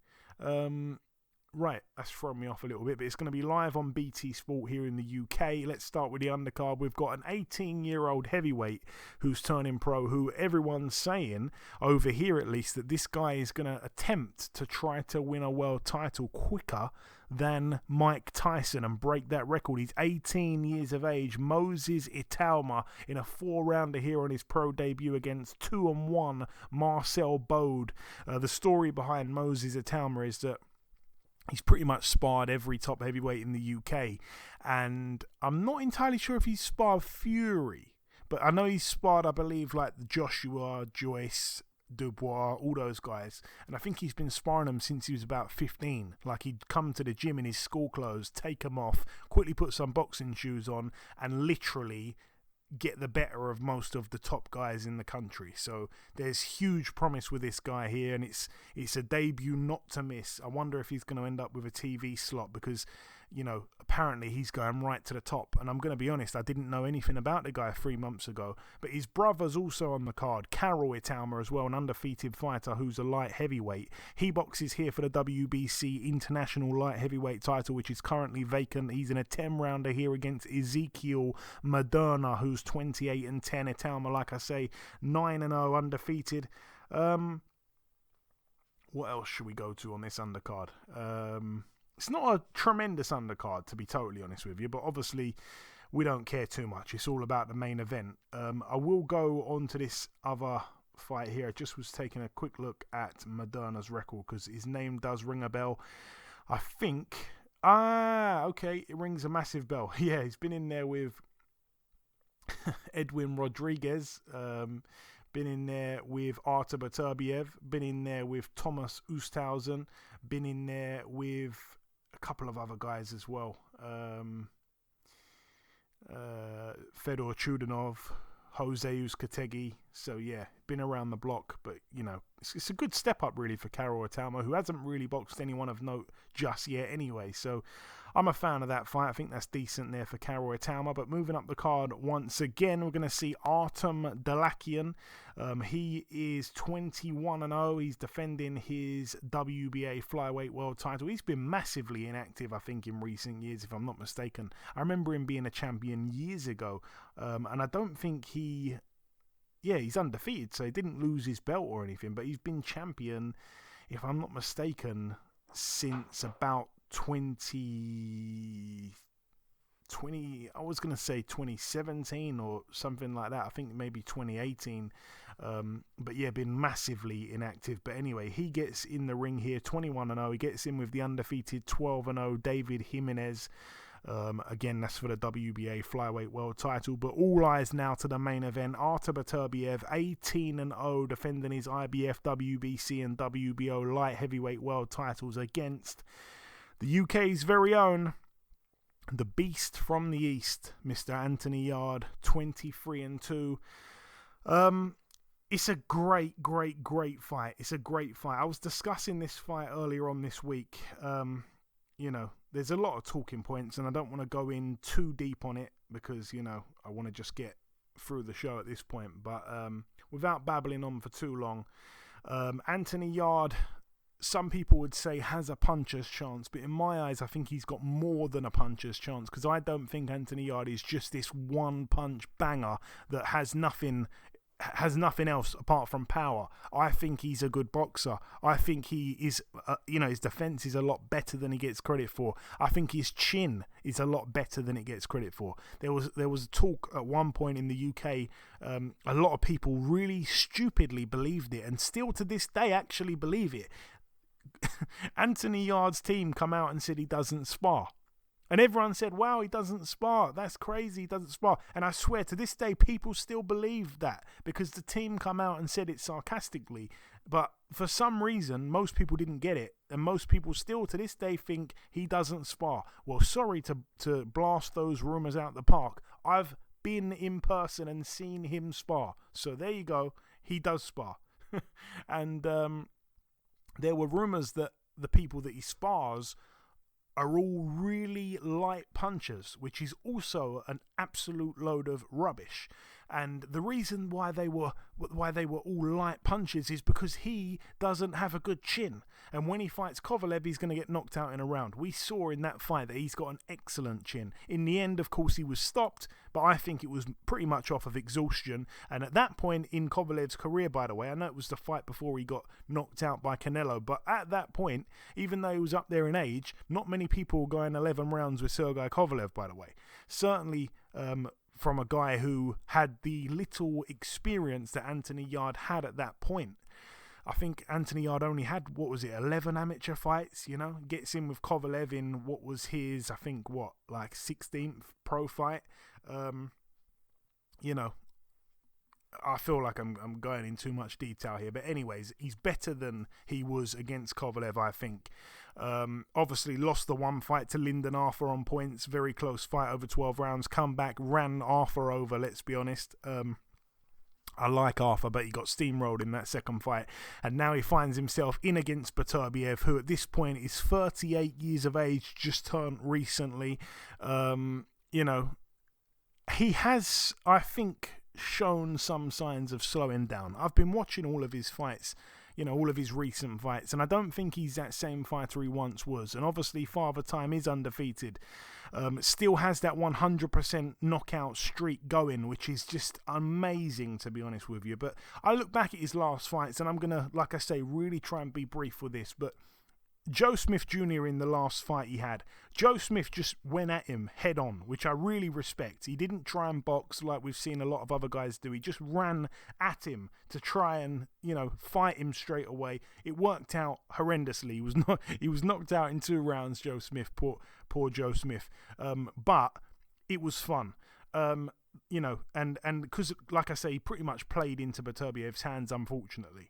Right, that's thrown me off a little bit, but it's going to be live on BT Sport here in the UK. Let's start with the undercard. We've got an 18-year-old heavyweight who's turning pro, who everyone's saying, over here at least, that this guy is going to attempt to try to win a world title quicker than Mike Tyson and break that record. He's 18 years of age. Moses Itauma in a 4-rounder here on his pro debut against 2-1 Marcel Bode. The story behind Moses Itauma is that he's pretty much sparred every top heavyweight in the UK, and I'm not entirely sure if he's sparred Fury, but I know he's sparred, I believe, like Joshua, Joyce, Dubois, all those guys, and I think he's been sparring them since he was about 15. Like, he'd come to the gym in his school clothes, take them off, quickly put some boxing shoes on, and literally get the better of most of the top guys in the country. So there's huge promise with this guy here, and it's a debut not to miss. I wonder if he's going to end up with a TV slot, because apparently he's going right to the top, and I'm going to be honest, I didn't know anything about the guy 3 months ago, but his brother's also on the card, Carol Itauma as well, an undefeated fighter who's a light heavyweight. He boxes here for the WBC International Light Heavyweight title, which is currently vacant. He's in a 10-rounder here against Ezekiel Moderna, who's 28-10. Itauma, like I say, 9-0 undefeated. What else should we go to on this undercard? It's not a tremendous undercard, to be totally honest with you, but obviously we don't care too much. It's all about the main event. I will go on to this other fight here. I just was taking a quick look at Moderna's record because his name does ring a bell. I think... okay, it rings a massive bell. Yeah, he's been in there with Edwin Rodriguez, been in there with Artur Beterbiev, been in there with Thomas Oosthuizen, been in there with a couple of other guys as well. Fedor Chudanov, Jose Uzcategui. So yeah, been around the block, but it's a good step up really for Carol Itauma, who hasn't really boxed anyone of note just yet anyway. So I'm a fan of that fight. I think that's decent there for Carol Itauma. But moving up the card once again, we're going to see Artem Dalakian. He is 21-0. He's defending his WBA flyweight world title. He's been massively inactive, I think, in recent years, if I'm not mistaken. I remember him being a champion years ago, and I don't think he's undefeated, so he didn't lose his belt or anything, but he's been champion, if I'm not mistaken, since about 20, I was going to say 2017 or something like that. I think maybe 2018. But yeah, been massively inactive. But anyway, he gets in the ring here, 21-0. He gets in with the undefeated 12-0 David Jimenez. Again, that's for the WBA flyweight world title. But all eyes now to the main event. Artur Beterbiev, 18-0, defending his IBF, WBC, and WBO light heavyweight world titles against the UK's very own, the beast from the east, Mr. Anthony Yarde, 23-2. It's a great fight. It's a great fight. I was discussing this fight earlier on this week. There's a lot of talking points, and I don't want to go in too deep on it because, I want to just get through the show at this point. But without babbling on for too long, Anthony Yarde, some people would say has a puncher's chance, but in my eyes, I think he's got more than a puncher's chance, because I don't think Anthony Yarde is just this one punch banger that has nothing else apart from power. I think he's a good boxer. I think he is, his defense is a lot better than he gets credit for. I think his chin is a lot better than it gets credit for. There was talk at one point in the UK, a lot of people really stupidly believed it, and still to this day actually believe it. Anthony Yarde's team come out and said he doesn't spar. And everyone said, wow, he doesn't spar. That's crazy, he doesn't spar. And I swear, to this day, people still believe that because the team come out and said it sarcastically. But for some reason, most people didn't get it. And most people still, to this day, think he doesn't spar. Well, sorry to blast those rumours out the park. I've been in person and seen him spar. So there you go. He does spar. And there were rumours that the people that he spars are all really light punchers, which is also an absolute load of rubbish. And the reason why they were all light punches is because he doesn't have a good chin. And when he fights Kovalev, he's going to get knocked out in a round. We saw in that fight that he's got an excellent chin. In the end, of course, he was stopped, but I think it was pretty much off of exhaustion. And at that point in Kovalev's career, by the way, I know it was the fight before he got knocked out by Canelo, but at that point, even though he was up there in age, not many people were going 11 rounds with Sergei Kovalev, by the way. Certainly, from a guy who had the little experience that Anthony Yarde had at that point. I think Anthony Yarde only had, 11 amateur fights, gets in with Kovalev in what was his, 16th pro fight. I feel like I'm going in too much detail here, but anyways, he's better than he was against Kovalev, I think. Obviously lost the one fight to Lyndon Arthur on points, very close fight over 12 rounds, come back, ran Arthur over, let's be honest. I like Arthur, but he got steamrolled in that second fight, and now he finds himself in against Beterbiev, who at this point is 38 years of age, just turned recently. He has, I think, shown some signs of slowing down. I've been watching all of his fights, all of his recent fights, and I don't think he's that same fighter he once was. And obviously Father Time is undefeated, still has that 100% knockout streak going, which is just amazing, to be honest with you. But I look back at his last fights, and I'm gonna, like I say, really try and be brief with this, but Joe Smith Jr. in the last fight he had, Joe Smith just went at him head on, which I really respect. He didn't try and box like we've seen a lot of other guys do. He just ran at him to try and, fight him straight away. It worked out horrendously. He was knocked out in 2 rounds, Joe Smith, poor Joe Smith. But it was fun. And because, like I say, he pretty much played into Beterbiev's hands, unfortunately.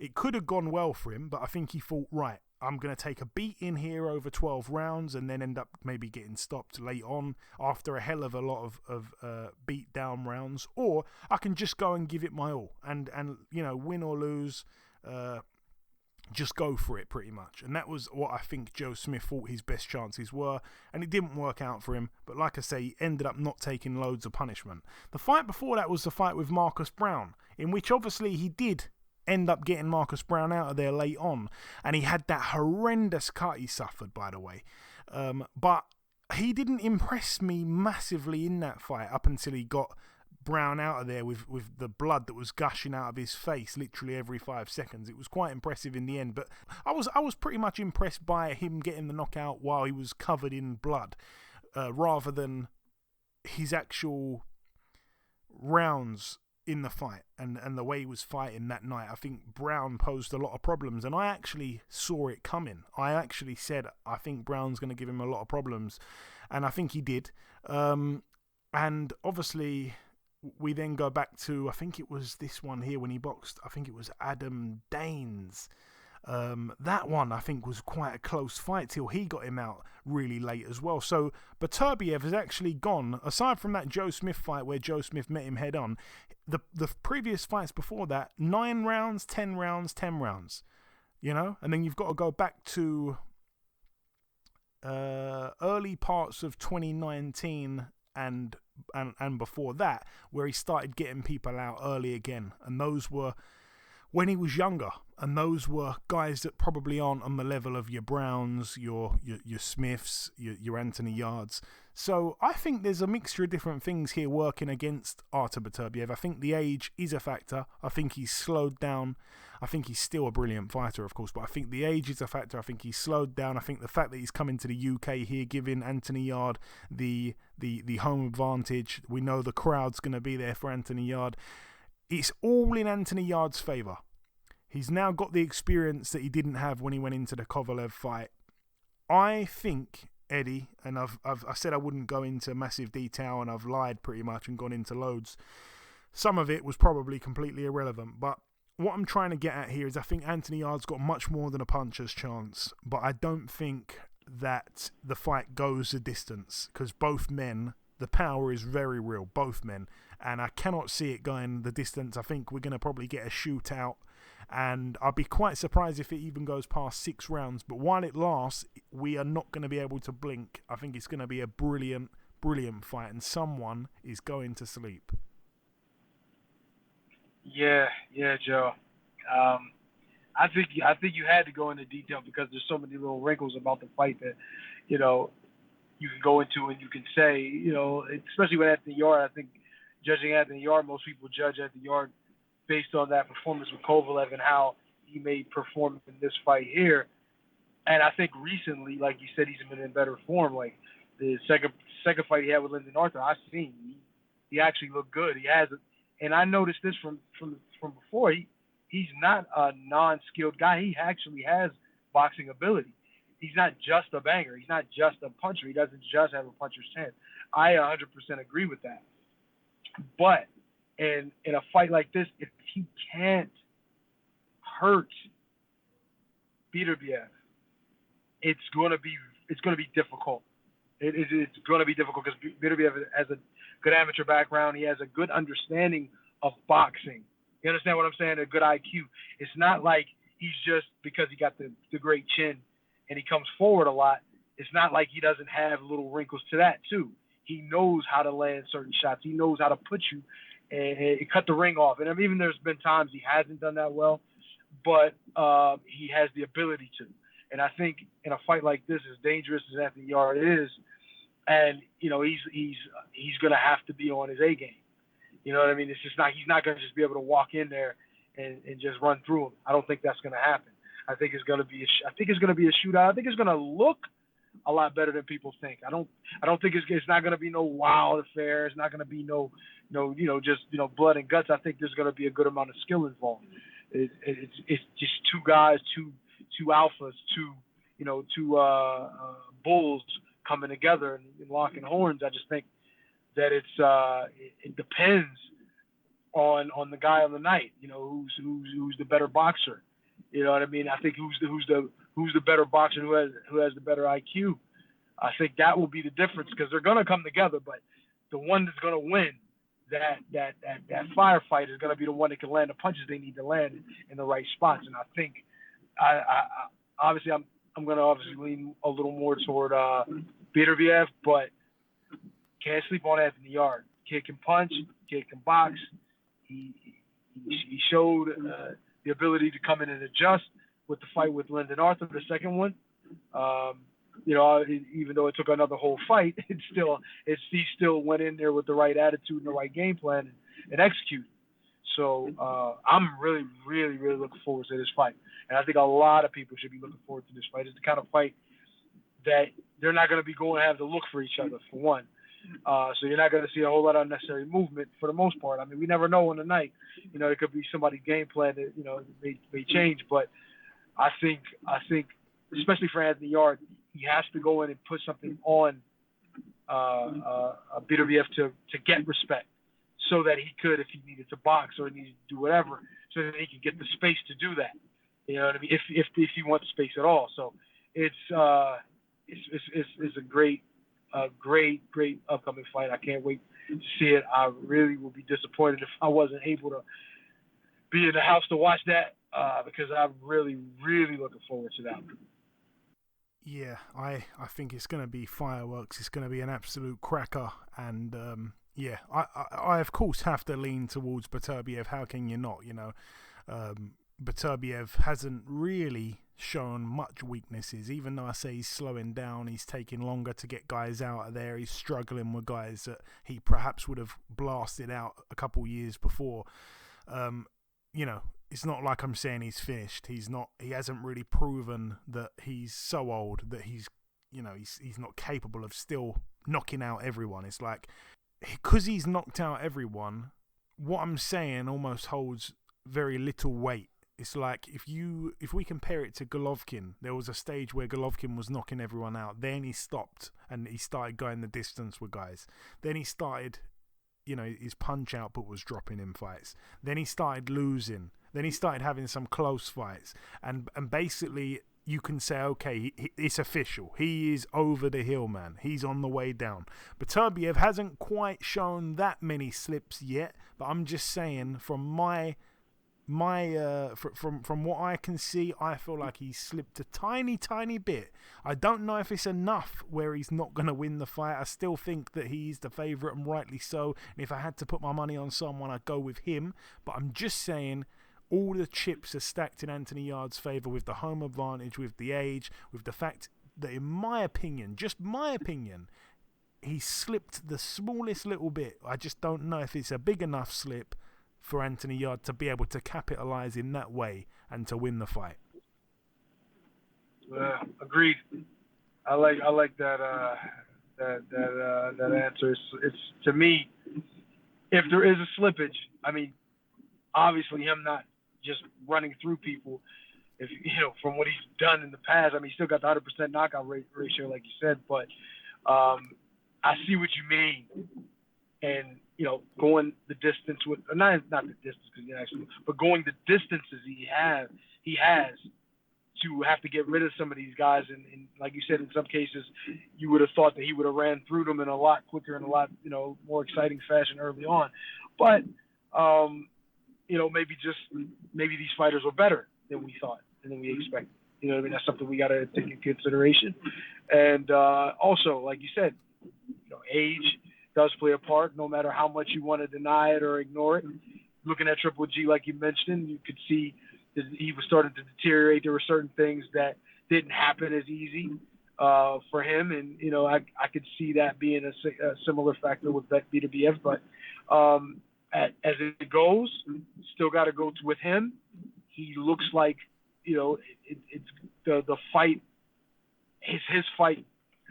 It could have gone well for him, but I think he thought, right, I'm going to take a beat in here over 12 rounds and then end up maybe getting stopped late on after a hell of a lot of beat down rounds, or I can just go and give it my all and win or lose, just go for it pretty much. And that was what I think Joe Smith thought his best chances were, and it didn't work out for him. But like I say, he ended up not taking loads of punishment. The fight before that was the fight with Marcus Brown, in which obviously he did end up getting Marcus Brown out of there late on, and he had that horrendous cut he suffered, by the way. But he didn't impress me massively in that fight up until he got Brown out of there with the blood that was gushing out of his face literally every 5 seconds. It was quite impressive in the end, but I was pretty much impressed by him getting the knockout while he was covered in blood, rather than his actual rounds. in the fight and the way he was fighting that night. I think Brown posed a lot of problems, and I actually saw it coming. I actually said, I think Brown's going to give him a lot of problems, and I think he did. And obviously, we then go back to, I think it was this one here when he boxed, I think it was Adam Daines. That one, I think, was quite a close fight till he got him out really late as well. So Beterbiev has actually gone, aside from that Joe Smith fight where Joe Smith met him head on, the previous fights before that, 9 rounds, 10 rounds, 10 rounds. You know? And then you've got to go back to early parts of 2019 and before that, where he started getting people out early again. And those were when he was younger, and those were guys that probably aren't on the level of your Browns, your Smiths, your Anthony Yardes. So I think there's a mixture of different things here working against Artur Beterbiev. I think the age is a factor. I think he's slowed down. I think he's still a brilliant fighter, of course, but I think the age is a factor. I think he's slowed down. I think the fact that he's coming to the UK here, giving Anthony Yarde the home advantage. We know the crowd's going to be there for Anthony Yarde. It's all in Anthony Yarde's favour. He's now got the experience that he didn't have when he went into the Kovalev fight. I think, Eddie, and I said I wouldn't go into massive detail, and I've lied pretty much and gone into loads. Some of it was probably completely irrelevant, but what I'm trying to get at here is I think Anthony Yarde's got much more than a puncher's chance, but I don't think that the fight goes a distance, because both men, the power is very real, both men, and I cannot see it going the distance. I think we're going to probably get a shootout, and I'll be quite surprised if it even goes past 6 rounds, but while it lasts, we are not going to be able to blink. I think it's going to be a brilliant, brilliant fight, and someone is going to sleep. Yeah, Joe. I think you had to go into detail because there's so many little wrinkles about the fight that, you can go into and you can say, especially with Anthony Yarde. I think judging Anthony Yarde, most people judge Anthony Yarde based on that performance with Kovalev and how he may perform in this fight here. And I think recently, like you said, he's been in better form. Like the second fight he had with Lyndon Arthur, I've seen he actually looked good. He has, and I noticed this from before. He's not a non-skilled guy. He actually has boxing ability. He's not just a banger. He's not just a puncher. He doesn't just have a puncher's chance. I 100% agree with that. But in a fight like this, if he can't hurt Beterbiev, it's going to be difficult. It's going to be difficult because Beterbiev has a good amateur background. He has a good understanding of boxing. You understand what I'm saying? A good IQ. It's not like he's just because he got the great chin and he comes forward a lot. It's not like he doesn't have little wrinkles to that too. He knows how to land certain shots. He knows how to put you and cut the ring off. And even there's been times he hasn't done that well, but he has the ability to. And I think in a fight like this, as dangerous as Anthony Yarde is, and he's going to have to be on his A game. You know what I mean? It's just not. He's not going to just be able to walk in there and just run through him. I don't think that's going to happen. I think it's going to be a shootout. I think it's going to look a lot better than people think. I don't think it's not going to be no wild affair. It's not going to be no just blood and guts. I think there's going to be a good amount of skill involved. It's just two guys, two alphas, two bulls coming together and locking horns. I just think that it depends on the guy on the night. Who's the better boxer. You know what I mean? I think who's the better boxer, who has the better IQ. I think that will be the difference because they're going to come together, but the one that's going to win that firefight is going to be the one that can land the punches they need to land in the right spots. And I think I'm going to obviously lean a little more toward Beterbiev, but can't sleep on Anthony Yarde. Kid can punch, kid can box. He showed the ability to come in and adjust with the fight with Lyndon Arthur, the second one. Even though it took another whole fight, he still went in there with the right attitude and the right game plan and executed. So I'm really, really, really looking forward to this fight. And I think a lot of people should be looking forward to this fight. It's the kind of fight that they're not going to be going to have to look for each other, for one. So you're not going to see a whole lot of unnecessary movement for the most part. I mean, we never know on the night. You know, it could be somebody's game plan that, you know, may change. But I think, especially for Anthony Yarde, he has to go in and put something on Beterbiev to get respect, so that he could, if he needed to box or needed to do whatever, so that he can get the space to do that. You know what I mean? If he wants space at all. So it's a great upcoming fight. I can't wait to see it. I really will be disappointed if I wasn't able to be in the house to watch that, because I'm really, really looking forward to that. Yeah, I think it's going to be fireworks. It's going to be an absolute cracker. And yeah, I of course have to lean towards Beterbiev. How can you not? You know, Beterbiev hasn't really shown much weaknesses. Even though I say he's slowing down, he's taking longer to get guys out of there. He's struggling with guys that he perhaps would have blasted out a couple years before. You know, it's not like I'm saying he's finished. He's not. He hasn't really proven that he's so old that he's not capable of still knocking out everyone. It's like, because he's knocked out everyone, what I'm saying almost holds very little weight. It's like if we compare it to Golovkin, there was a stage where Golovkin was knocking everyone out. Then he stopped and he started going the distance with guys. Then he started, you know, his punch output was dropping in fights. Then he started losing. Then he started having some close fights. And basically you can say, okay, it's official. He is over the hill, man. He's on the way down. Beterbiev hasn't quite shown that many slips yet, but I'm just saying from from what I can see, I feel like he's slipped a tiny bit. I don't know if it's enough where he's not going to win the fight. I still think that he's the favourite, and rightly so. And if I had to put my money on someone, I'd go with him. But I'm just saying, all the chips are stacked in Anthony Yarde's favour, with the home advantage, with the age, with the fact that, in my opinion, just my opinion, he slipped the smallest little bit. I just don't know if it's a big enough slip for Anthony Yarde to be able to capitalise in that way and to win the fight. Agreed. I like that answer. It's to me, if there is a slippage, I mean, obviously him not just running through people, if you know, from what he's done in the past, I mean, he still got the 100% knockout ratio, like you said, but I see what you mean. And, you know, going the distance with, not the distance, because actually, but going the distances he has to have to get rid of some of these guys. And like you said, in some cases, you would have thought that he would have ran through them in a lot quicker and a lot, you know, more exciting fashion early on. But, you know, maybe these fighters were better than we thought and than we expected. You know what I mean? That's something we got to take into consideration. And also, like you said, you know, age does play a part, no matter how much you want to deny it or ignore it. Looking at Triple G, like you mentioned, you could see that he was starting to deteriorate. There were certain things that didn't happen as easy for him, and you know, I could see that being a similar factor with Beterbiev. But as it goes, still got to go with him. He looks like, you know, it's the fight. It's his fight.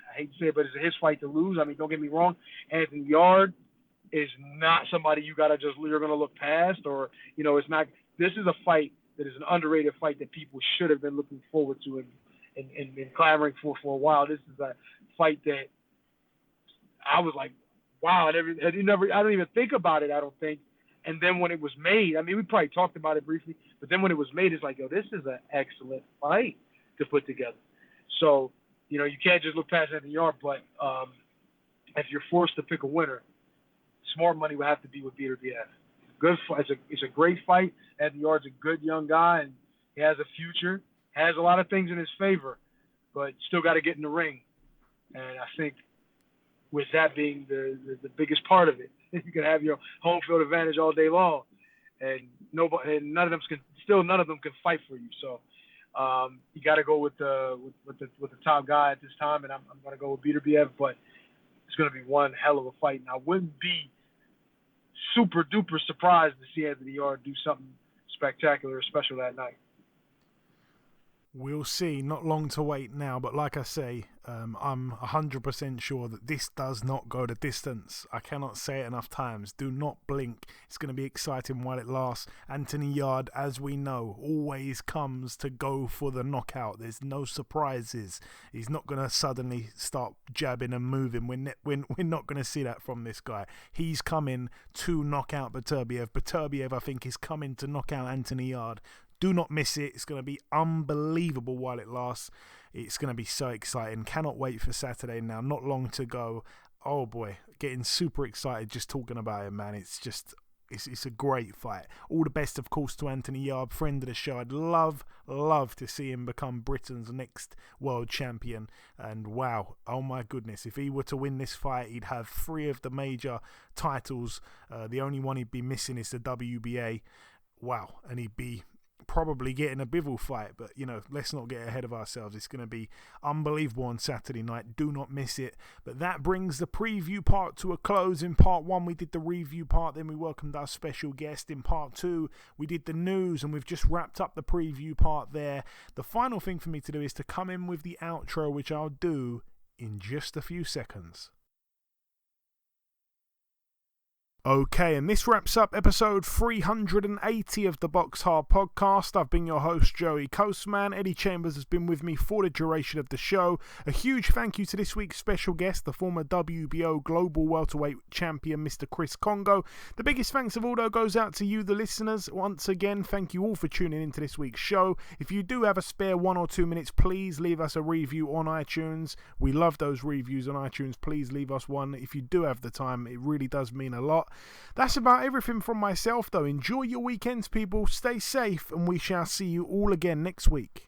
I hate to say it, but it's his fight to lose. I mean, don't get me wrong. Anthony Yarde is not somebody you're going to look past, or, you know, it's not. This is a fight that is an underrated fight that people should have been looking forward to and clamoring for a while. This is a fight that I was like, wow, I don't even think about it, I don't think. And then when it was made, I mean, we probably talked about it briefly, but then when it was made, it's like, yo, this is an excellent fight to put together. So, you know, you can't just look past Anthony Yarde, but if you're forced to pick a winner, smart money would have to be with Beterbiev. Good fight. It's a great fight. Anthony Yarde's a good young guy, and he has a future. Has a lot of things in his favor, but still got to get in the ring. And I think with that being the biggest part of it, you can have your home field advantage all day long, and none of them can fight for you. So you got to go with the top guy at this time, and I'm going to go with Beterbiev, but it's going to be one hell of a fight, and I wouldn't be super duper surprised to see Anthony Yarde do something spectacular or special that night. We'll see. Not long to wait now, but like I say, I'm 100% sure that this does not go the distance. I cannot say it enough times. Do not blink. It's going to be exciting while it lasts. Anthony Yarde, as we know, always comes to go for the knockout. There's no surprises. He's not going to suddenly start jabbing and moving. We're not going to see that from this guy. He's coming to knock out Beterbiev. Beterbiev, I think, is coming to knock out Anthony Yarde. Do not miss it. It's going to be unbelievable while it lasts. It's going to be so exciting. Cannot wait for Saturday now. Not long to go. Oh boy, getting super excited just talking about it, man. It's a great fight. All the best, of course, to Anthony Yarde, friend of the show. I'd love to see him become Britain's next world champion. And wow, oh my goodness, if he were to win this fight, he'd have 3 of the major titles. The only one he'd be missing is the WBA. Wow, and he'd be probably getting a Bivol fight, but let's not get ahead of ourselves. It's going to be unbelievable on Saturday night. Do not miss it. But that brings the preview part to a close. In part 1 we did the review part, then we welcomed our special guest. In part 2 we did the news, and we've just wrapped up the preview part there. The final thing for me to do is to come in with the outro, which I'll do in just a few seconds. Okay, and this wraps up episode 380 of the BoxHard Podcast. I've been your host, Joey Coastman. Eddie Chambers has been with me for the duration of the show. A huge thank you to this week's special guest, the former WBO Global Welterweight champion, Mr. Chris Kongo. The biggest thanks of all, though, goes out to you, the listeners. Once again, thank you all for tuning into this week's show. If you do have a spare 1 or 2 minutes, please leave us a review on iTunes. We love those reviews on iTunes. Please leave us one if you do have the time. It really does mean a lot. That's about everything from myself, though. Enjoy your weekends, people. Stay safe, and we shall see you all again next week.